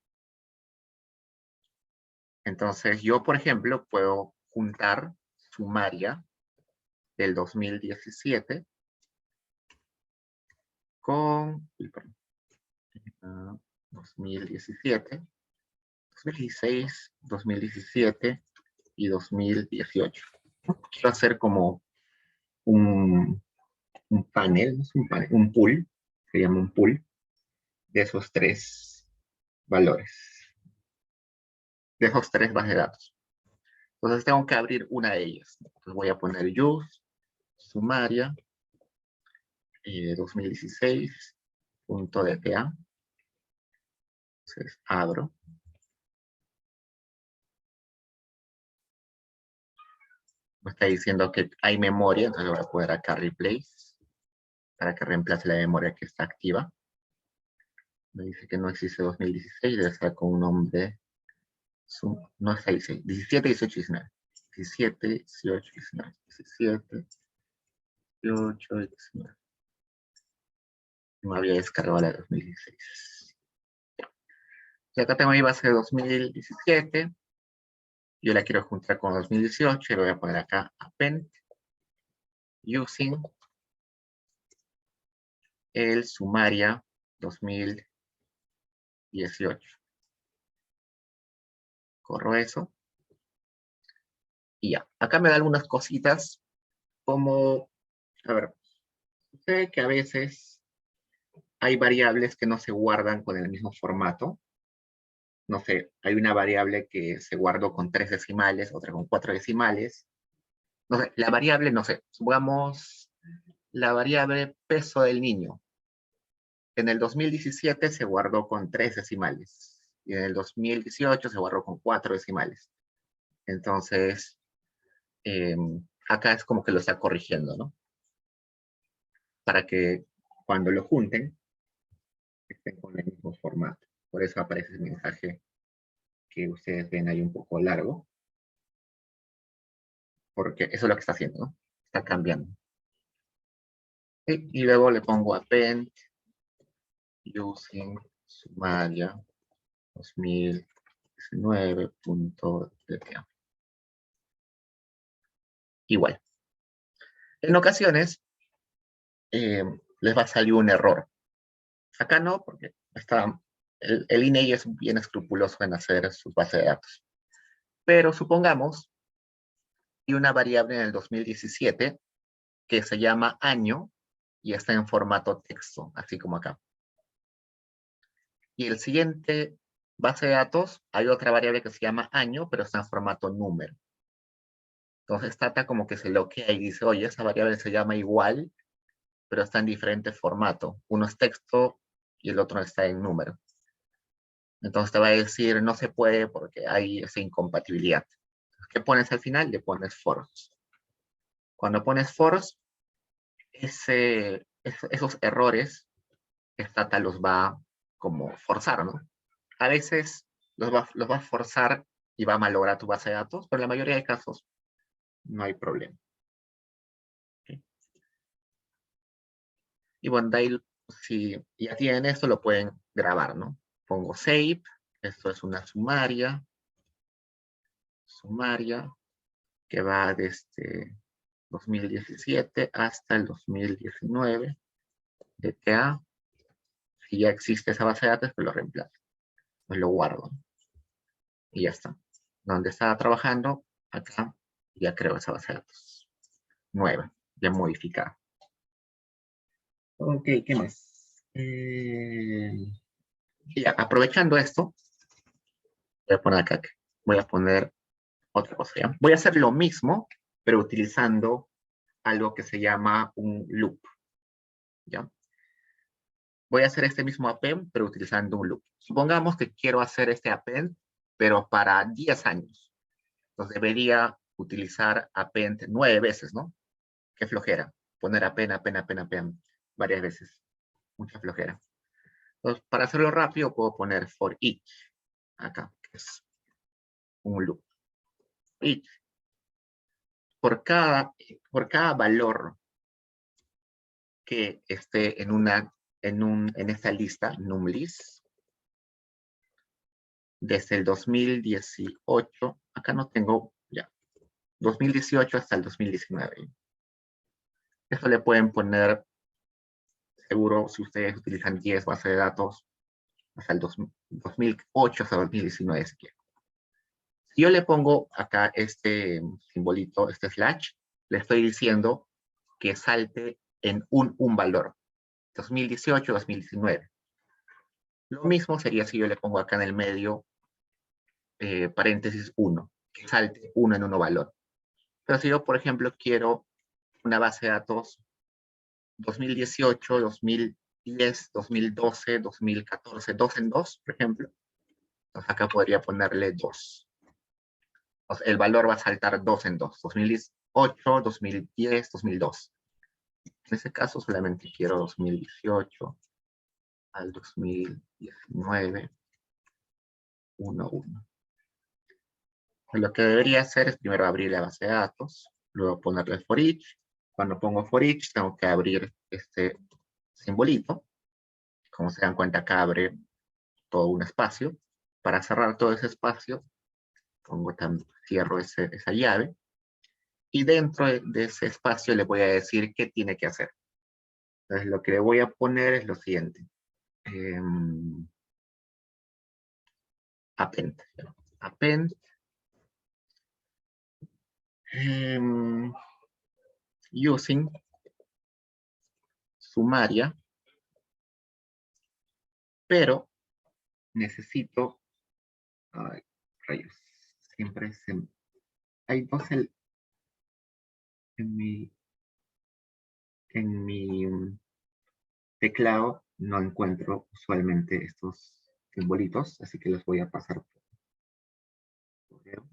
Entonces, yo, por ejemplo, puedo juntar sumaria del 2017 con 2017 2016, 2017 y 2018. Quiero hacer como un panel, no es un panel, un pool, se llama un pool, de esos tres valores, de esos tres bases de datos. Entonces tengo que abrir una de ellas. Entonces voy a poner use, sumaria, 2016.dta. Entonces abro. Me está diciendo que hay memoria, entonces voy a poner acá replace, para que reemplace la memoria que está activa. Me dice que no existe 2016, debe estar con un nombre, no está 16, 17, 18, 19. 17, 18, 19. 17, 18, 19. No había descargado la de 2016. Y acá tengo mi base de 2017. Yo la quiero juntar con 2018 y lo voy a poner acá append using el sumaria 2018. Corro eso. Y ya. Acá me da algunas cositas como, a ver, sé que a veces hay variables que no se guardan con el mismo formato. No sé, hay una variable que se guardó con 3 decimales, otra con 4 decimales. No sé, la variable, no sé, supongamos la variable peso del niño. En el 2017 se guardó con 3 decimales. Y en el 2018 se guardó con 4 decimales. Entonces, acá es como que lo está corrigiendo, ¿no? Para que cuando lo junten, estén con el mismo formato. Por eso aparece el mensaje que ustedes ven ahí un poco largo. Porque eso es lo que está haciendo, ¿no? Está cambiando. Y luego le pongo append using sumaria 2019.dta. Igual. En ocasiones les va a salir un error. Acá no, porque el INEI es bien escrupuloso en hacer sus bases de datos. Pero supongamos que una variable en el 2017 que se llama año y está en formato texto, así como acá. Y el siguiente base de datos, hay otra variable que se llama año, pero está en formato número. Entonces Stata como que se bloquea y dice, oye, esa variable se llama igual, pero está en diferente formato. Uno es texto y el otro está en número. Entonces te va a decir, no se puede porque hay esa incompatibilidad. ¿Qué pones al final? Le pones force. Cuando pones force, esos errores, Stata los va como forzar, ¿no? A veces los va a forzar y va a malograr tu base de datos, pero en la mayoría de casos no hay problema. ¿Okay? Y bueno, de ahí, si ya tienen esto, lo pueden grabar, ¿no? Pongo save, esto es una sumaria, que va desde 2017 hasta el 2019, DTA. Si ya existe esa base de datos, pues lo reemplazo, pues lo guardo. Y ya está. Donde estaba trabajando, acá, ya creo esa base de datos. Nueva, ya modificada. Ok, ¿qué más? Ya, aprovechando esto, voy a poner acá, voy a poner otra cosa, ¿ya? Voy a hacer lo mismo, pero utilizando algo que se llama un loop, ¿ya? Voy a hacer este mismo append, pero utilizando un loop. Supongamos que quiero hacer este append, pero para 10 años. Entonces debería utilizar append 9 veces, ¿no? Qué flojera. Poner append varias veces. Mucha flojera. Entonces, para hacerlo rápido, puedo poner for each acá, que es un loop. Each. Por cada valor que esté en esta lista, numList, desde el 2018, acá no tengo, ya, 2018 hasta el 2019. Esto le pueden poner, seguro, si ustedes utilizan 10 bases de datos, hasta el 2008 hasta 2019 si quiero. Si yo le pongo acá este simbolito, este slash, le estoy diciendo que salte en un valor, 2018, 2019. Lo mismo sería si yo le pongo acá en el medio paréntesis 1, que salte uno en uno valor. Pero si yo, por ejemplo, quiero una base de datos 2018, 2010, 2012, 2014, 2 en 2, por ejemplo, entonces acá podría ponerle 2. Entonces, el valor va a saltar 2 en 2, 2008, 2010, 2002. En ese caso solamente quiero 2018 al 2019, 1, 1. Lo que debería hacer es primero abrir la base de datos, luego ponerle for each. Cuando pongo for each, tengo que abrir este simbolito. Como se dan cuenta, acá abre todo un espacio. Para cerrar todo ese espacio, cierro esa llave. Y dentro de ese espacio le voy a decir qué tiene que hacer. Entonces, lo que le voy a poner es lo siguiente. Append. Append. Using sumaria, pero necesito, ay, rayos, siempre hay dos en mi teclado no encuentro usualmente estos simbolitos, así que los voy a pasar por correo.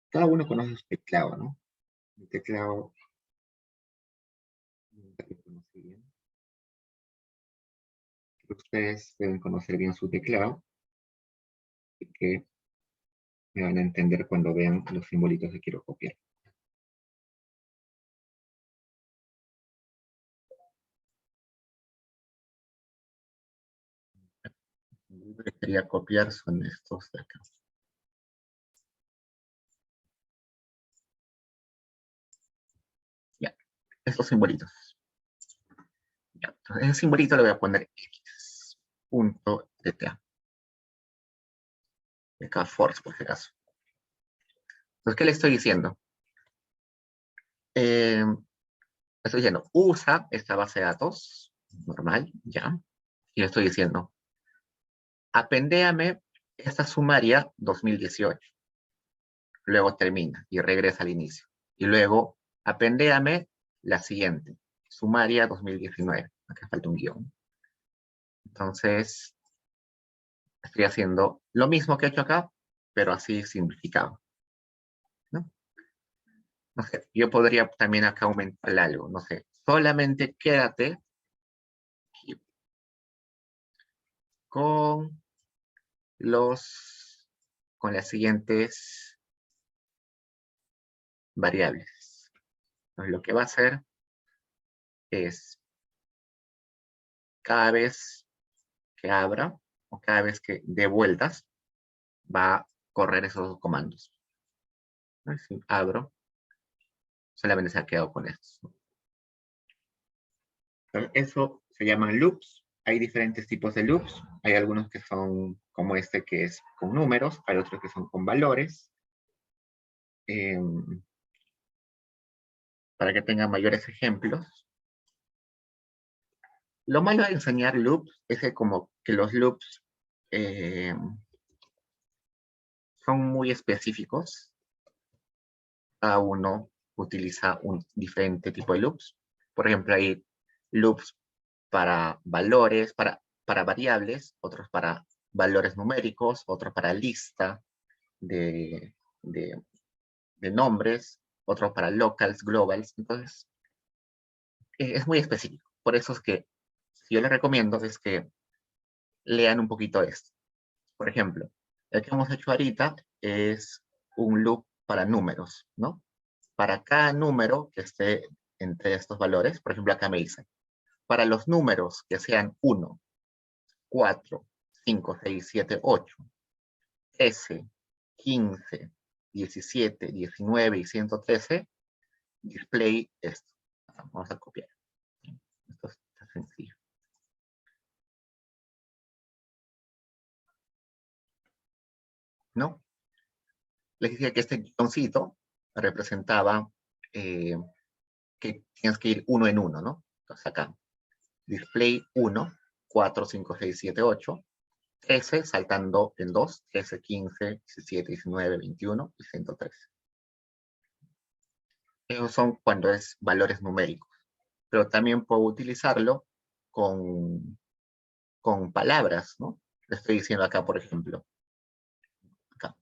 Cada uno conoce su teclado, ¿no? Mi teclado nunca lo conocí bien. Ustedes deben conocer bien su teclado, así que me van a entender cuando vean los simbolitos que quiero copiar. Lo que quería copiar son estos de acá. Ya, estos simbolitos. Ya, entonces, en el simbolito le voy a poner x.dta. Acá force, por si acaso. Entonces, ¿qué le estoy diciendo? Estoy diciendo, usa esta base de datos, normal, ya. Y le estoy diciendo, apendéame esta sumaria 2018. Luego termina y regresa al inicio. Y luego, apendéame la siguiente, sumaria 2019. Acá falta un guión. Entonces, estoy haciendo lo mismo que he hecho acá, pero así simplificado. ¿No? No sé, yo podría también acá aumentar algo, no sé. Solamente quédate con las siguientes variables. Entonces, lo que va a hacer es cada vez que abra o cada vez que dé vueltas, va a correr esos dos comandos. Si abro, solamente se ha quedado con esto. Entonces, eso se llaman loops. Hay diferentes tipos de loops. Hay algunos que son como este que es con números, hay otros que son con valores. Para que tengan mayores ejemplos. Lo malo de enseñar loops es que como que los loops son muy específicos. Cada uno utiliza un diferente tipo de loops. Por ejemplo, hay loops para valores, para variables, otros para valores numéricos, otros para lista de nombres, otros para locals, globals. Entonces, es muy específico. Por eso es que yo les recomiendo es que lean un poquito esto. Por ejemplo, el que hemos hecho ahorita es un loop para números, ¿no? Para cada número que esté entre estos valores, por ejemplo, acá me dice, para los números que sean 1, 4, 5, 6, 7, 8, 13, 15, 17, 19 y 113, display esto. Vamos a copiar. Esto está sencillo. ¿No? Les decía que este guioncito representaba que tienes que ir uno en uno, ¿no? Entonces acá, display 1, 4, 5, 6, 7, 8, 13, saltando en 2, 13, 15, 17, 19, 21 y 113. Esos son cuando es valores numéricos, pero también puedo utilizarlo con palabras, ¿no? Le estoy diciendo acá, por ejemplo, acá.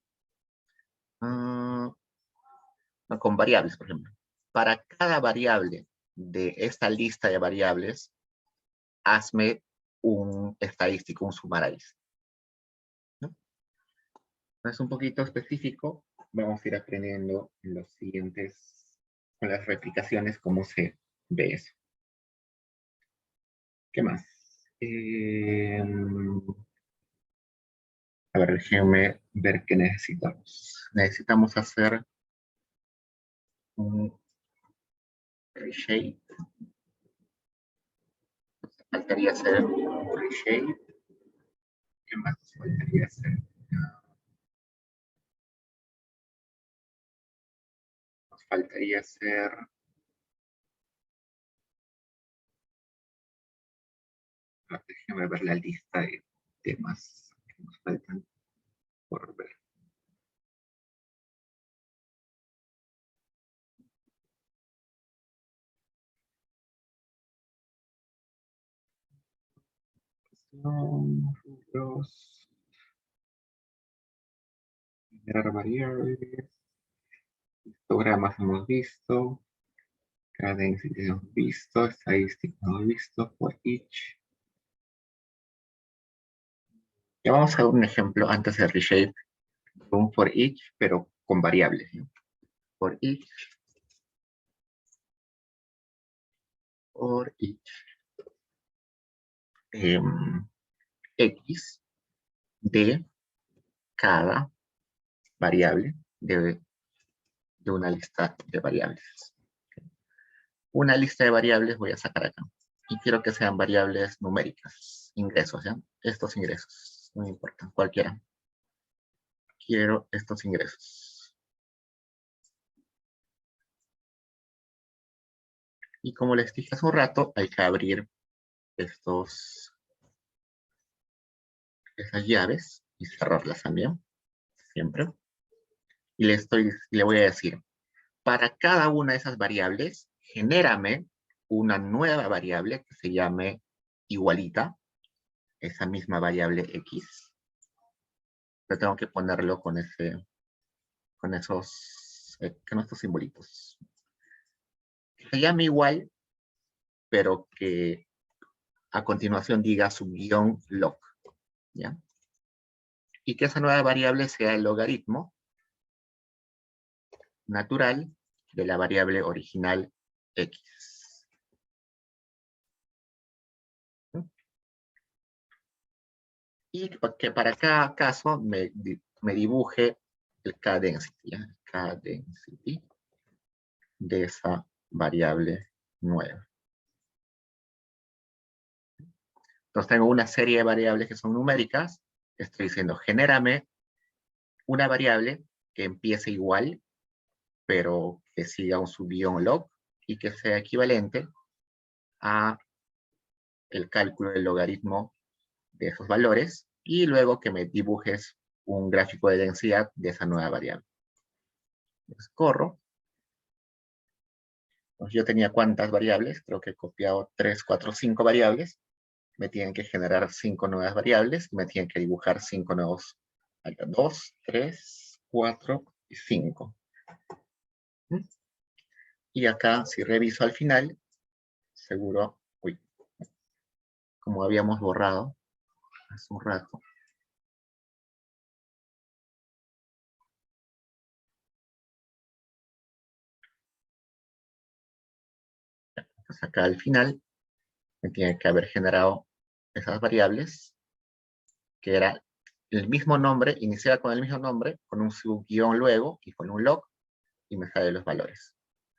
Con variables, por ejemplo. Para cada variable de esta lista de variables, hazme un estadístico, un sumarize. ¿No? Es un poquito específico. Vamos a ir aprendiendo en los siguientes, con las replicaciones, cómo se ve eso. ¿Qué más? A ver, déjenme ver qué necesitamos. Necesitamos hacer un reshape. Faltaría hacer un reshape. ¿Qué más faltaría hacer? Nos faltaría hacer... Déjenme ver la lista de temas que nos faltan por ver. Rubros, generar variables, histogramas hemos visto, cadencia hemos visto, estadísticas hemos visto, for each. Ya vamos a ver un ejemplo antes de reshape, un for each, pero con variables, ¿no? For each, x de cada variable de una lista de variables. Una lista de variables voy a sacar acá. Y quiero que sean variables numéricas, ingresos, ¿ya? Estos ingresos, no me importa, cualquiera. Quiero estos ingresos. Y como les dije hace un rato, hay que abrir esas llaves y cerrarlas también, siempre. Y le voy a decir, para cada una de esas variables, genérame una nueva variable que se llame igualita, esa misma variable x. Yo tengo que ponerlo con con estos simbolitos. Que se llame igual, pero que a continuación diga subguión log, ¿ya? Y que esa nueva variable sea el logaritmo natural de la variable original x. Y que para cada caso me dibuje el k-density, ¿ya? K-density de esa variable nueva. Entonces tengo una serie de variables que son numéricas. Estoy diciendo, genérame una variable que empiece igual, pero que siga un subguión log y que sea equivalente a el cálculo del logaritmo de esos valores y luego que me dibujes un gráfico de densidad de esa nueva variable. Entonces corro. Entonces, yo tenía ¿cuántas variables? Creo que he copiado 3, 4, 5 variables. Me tienen que generar 5 nuevas variables y me tienen que dibujar 5 nuevos. 2, 3, 4 y 5. Y acá, si reviso al final, seguro, uy, como habíamos borrado hace un rato. Pues acá al final me tiene que haber generado esas variables, que era el mismo nombre, iniciar con el mismo nombre, con un subguión luego y con un log, y me sale los valores.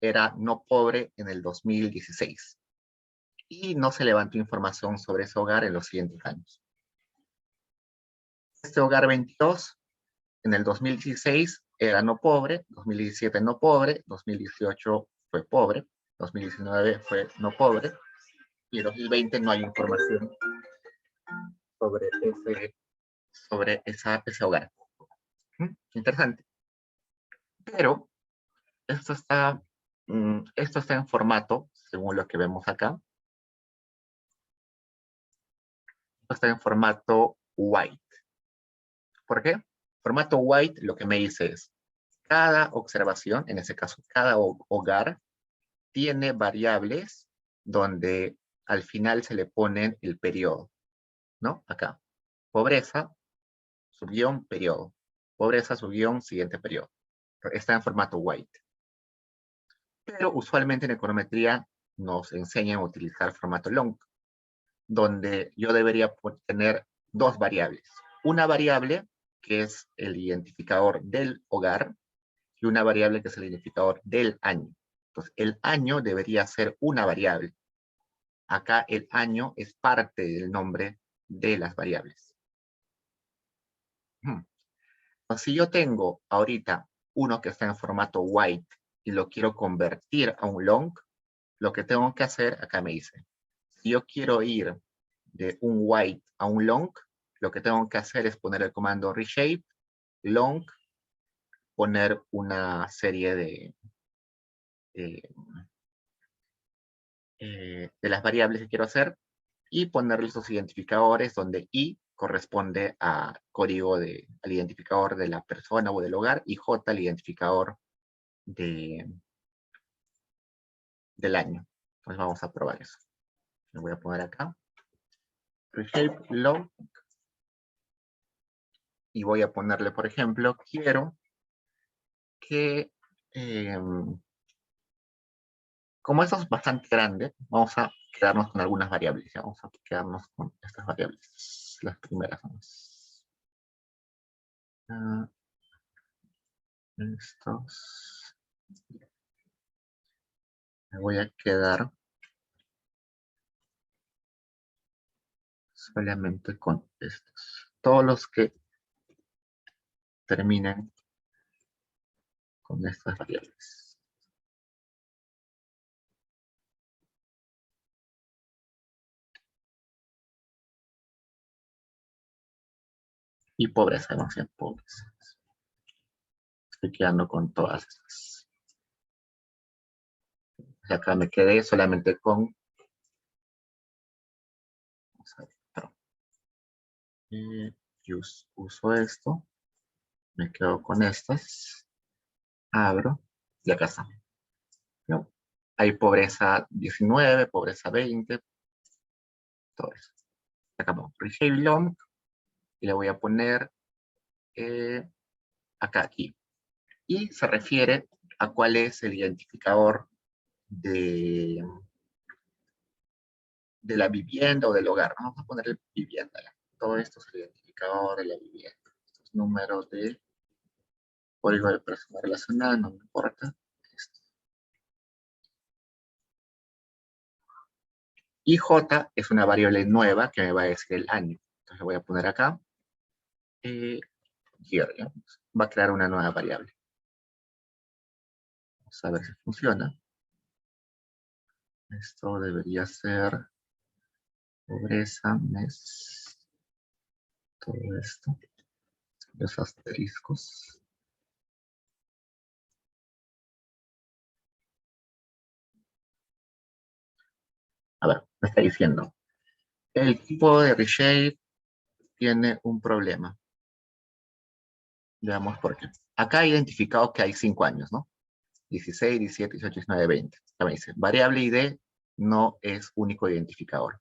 era no pobre en el 2016. Y no se levantó información sobre ese hogar en los siguientes años. Este hogar 22, en el 2016 era no pobre, 2017 no pobre, 2018 fue pobre, 2019 fue no pobre, y en 2020 no hay información sobre ese hogar. Interesante. Pero esto está en formato, según lo que vemos acá, esto está en formato white. ¿Por qué? Formato white lo que me dice es, cada observación, en ese caso cada hogar, tiene variables donde al final se le ponen el periodo, ¿no? Acá, pobreza, subguión, periodo. Pobreza, subguión, siguiente periodo. Está en formato white. Pero usualmente en econometría nos enseñan a utilizar formato long, donde yo debería tener dos variables. Una variable que es el identificador del hogar y una variable que es el identificador del año. Entonces, el año debería ser una variable. Acá el año es parte del nombre de las variables. Entonces, si yo tengo ahorita uno que está en formato white y lo quiero convertir a un long, lo que tengo que hacer, acá me dice, si yo quiero ir de un white a un long, lo que tengo que hacer es poner el comando reshape, long, poner una serie de las variables que quiero hacer y ponerle esos identificadores donde I corresponde a código al identificador de la persona o del hogar y J al identificador del año. Entonces vamos a probar eso. Lo voy a poner acá. Reshape long. Y voy a ponerle, por ejemplo, quiero que, como esto es bastante grande, vamos a quedarnos con algunas variables. ¿Ya? Vamos a quedarnos con estas variables. Las primeras vamos. Estos. Me voy a quedar solamente con estos. Todos los que terminen con estas variables. Y pobreza, vamos a hacer pobreza. Estoy quedando con todas estas. Y acá me quedé solamente con... Vamos a ver, perdón. Uso esto. Me quedo con estas. Abro. Y acá está. ¿No? Hay pobreza 19, pobreza 20. Todo eso. Acá vamos. Reshape long. Y le voy a poner acá, aquí. Y se refiere a cuál es el identificador de la vivienda o del hogar. Vamos a ponerle vivienda. Todo esto es el identificador de la vivienda. Estos números de código de persona relacionada, no me importa. Esto. Y J es una variable nueva que me va a decir el año. Entonces voy a poner acá. Year, va a crear una nueva variable. Vamos a ver si funciona. Esto debería ser pobreza, mes, todo esto. Los asteriscos. A ver, me está diciendo. El tipo de reshape tiene un problema. Veamos por qué. Acá he identificado que hay 5 años, ¿no? 16, 17, 18, 19, 20. Ya me dice, variable ID no es único identificador.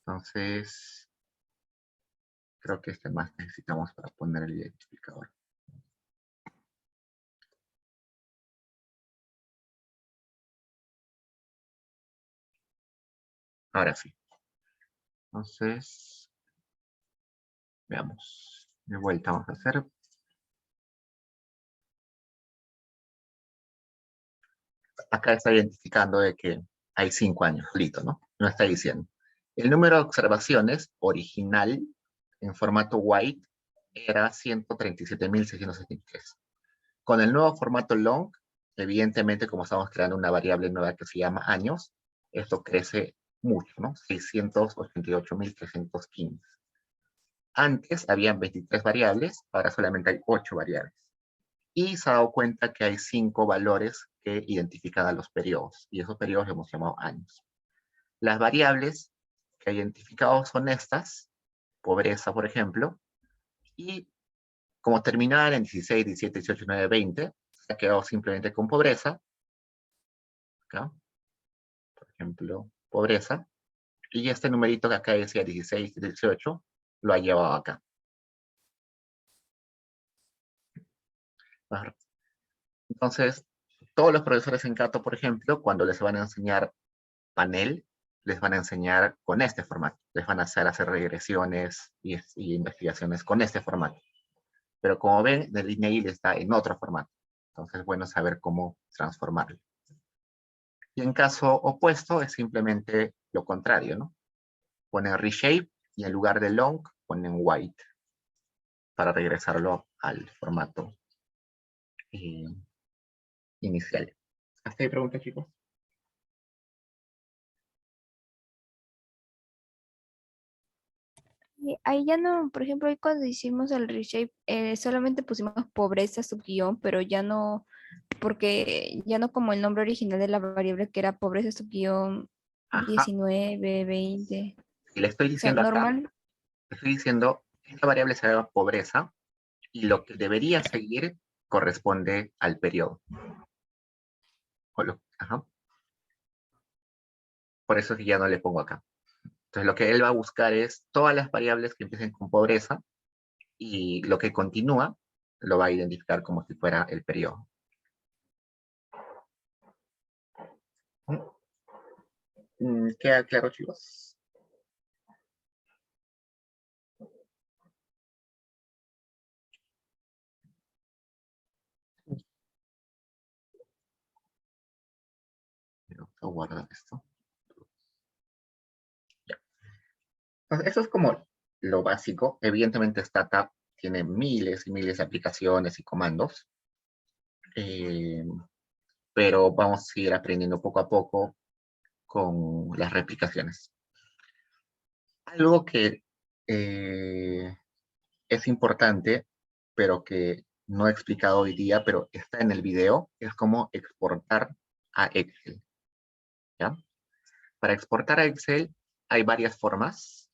Entonces, creo que este más necesitamos para poner el identificador. Ahora sí. Entonces, veamos. De vuelta vamos a hacer acá está identificando de que hay 5 años, listo, ¿no? No está diciendo. El número de observaciones original en formato white era 137.673. Con el nuevo formato long, evidentemente, como estamos creando una variable nueva que se llama años, esto crece mucho, ¿no? 688.315. Antes habían 23 variables, ahora solamente hay 8 variables. Y se ha dado cuenta que hay 5 valores que identifican a los periodos, y esos periodos los hemos llamado años. Las variables que ha identificado son estas, pobreza, por ejemplo, y como terminar en 16, 17, 18, 19, 20, se ha quedado simplemente con pobreza, acá, por ejemplo, pobreza, y este numerito que acá decía 16, 18, lo ha llevado acá. Entonces, todos los profesores en Cato, por ejemplo, cuando les van a enseñar panel, les van a enseñar con este formato. Les van a hacer regresiones y investigaciones con este formato. Pero como ven, el INEIL está en otro formato. Entonces es bueno saber cómo transformarlo. Y en caso opuesto es simplemente lo contrario, ¿no? Ponen reshape y en lugar de long ponen white para regresarlo al formato inicial. ¿Hasta ahí preguntas, chicos? Y ahí ya no, por ejemplo, ahí cuando hicimos el reshape, solamente pusimos pobreza subguión, pero ya no, porque ya no como el nombre original de la variable que era pobreza subguión Ajá. 19, 20. Y le estoy O sea, diciendo acá, normal. le estoy diciendo, esta variable se llama pobreza y lo que debería seguir corresponde al periodo. Ajá. Por eso es que ya no le pongo acá. Entonces lo que él va a buscar es todas las variables que empiecen con pobreza y lo que continúa lo va a identificar como si fuera el periodo. ¿Queda claro, chicos? Vamos a guardar esto. Ya. Entonces, eso es como lo básico. Evidentemente, Stata tiene miles y miles de aplicaciones y comandos. Pero vamos a ir aprendiendo poco a poco con las replicaciones. Algo que es importante, pero que no he explicado hoy día, pero está en el video, es cómo exportar a Excel. ¿Ya? Para exportar a Excel hay varias formas.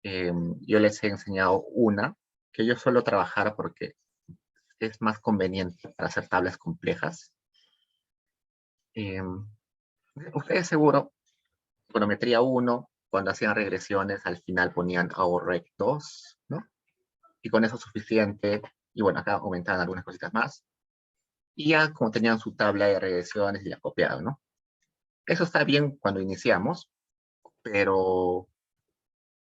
Yo les he enseñado una, que yo suelo trabajar porque es más conveniente para hacer tablas complejas. Ustedes seguro, econometría 1, cuando hacían regresiones, al final ponían AOREC 2, ¿no? Y con eso es suficiente. Y bueno, acá aumentaban algunas cositas más. Y ya como tenían su tabla de regresiones y la copiaban, ¿no? Eso está bien cuando iniciamos, pero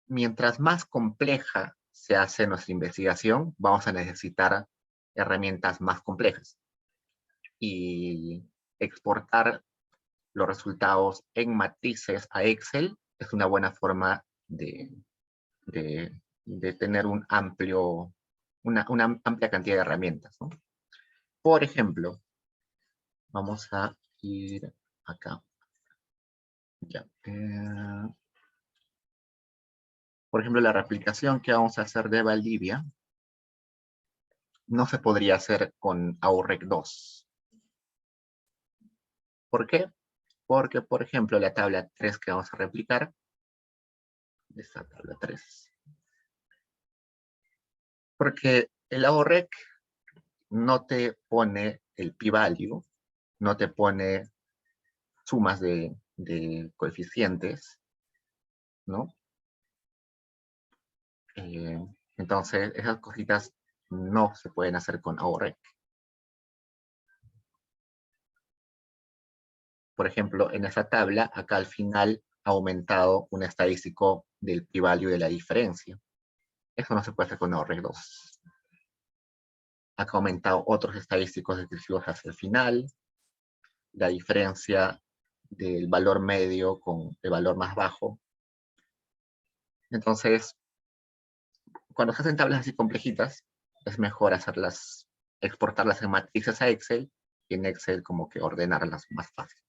mientras más compleja se hace nuestra investigación, vamos a necesitar herramientas más complejas. Y exportar los resultados en matrices a Excel es una buena forma de tener una amplia cantidad de herramientas, ¿no? Por ejemplo, vamos a ir acá. Ya. Por ejemplo, la replicación que vamos a hacer de Valdivia no se podría hacer con AUREC 2. ¿Por qué? Porque, por ejemplo, la tabla 3 que vamos a replicar, esta tabla 3, porque el AUREC no te pone el p-value, no te pone sumas de coeficientes, ¿no? Entonces, esas cositas no se pueden hacer con AUREC. Por ejemplo, en esa tabla, acá al final ha aumentado un estadístico del p-value de la diferencia. Eso no se puede hacer con AUREC 2. Acá ha aumentado otros estadísticos descriptivos hacia el final. la diferencia del valor medio con el valor más bajo. Entonces, cuando se hacen tablas así complejitas, es mejor exportarlas en matrices a Excel, y en Excel como que ordenarlas más fácil.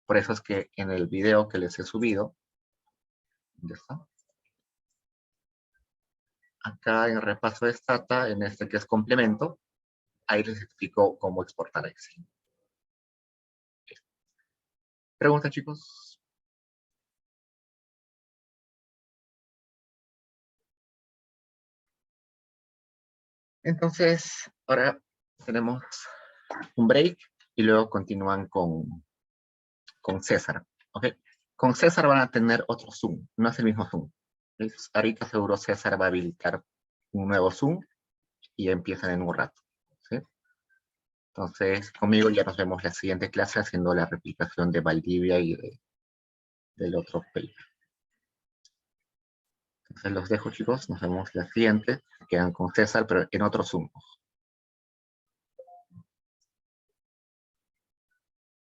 Por eso es que en el video que les he subido, ¿dónde está? Acá en repaso de Stata, en este que es complemento, ahí les explico cómo exportar a Excel. ¿Preguntas, chicos? Entonces, ahora tenemos un break y luego continúan con César. ¿Ok? Con César van a tener otro Zoom, no es el mismo Zoom. Entonces, ahorita seguro César va a habilitar un nuevo Zoom y empiezan en un rato. ¿Sí? Entonces, conmigo ya nos vemos la siguiente clase haciendo la replicación de Valdivia y del otro paper. Entonces los dejo, chicos. Nos vemos la siguiente. Quedan con César, pero en otro Zoom.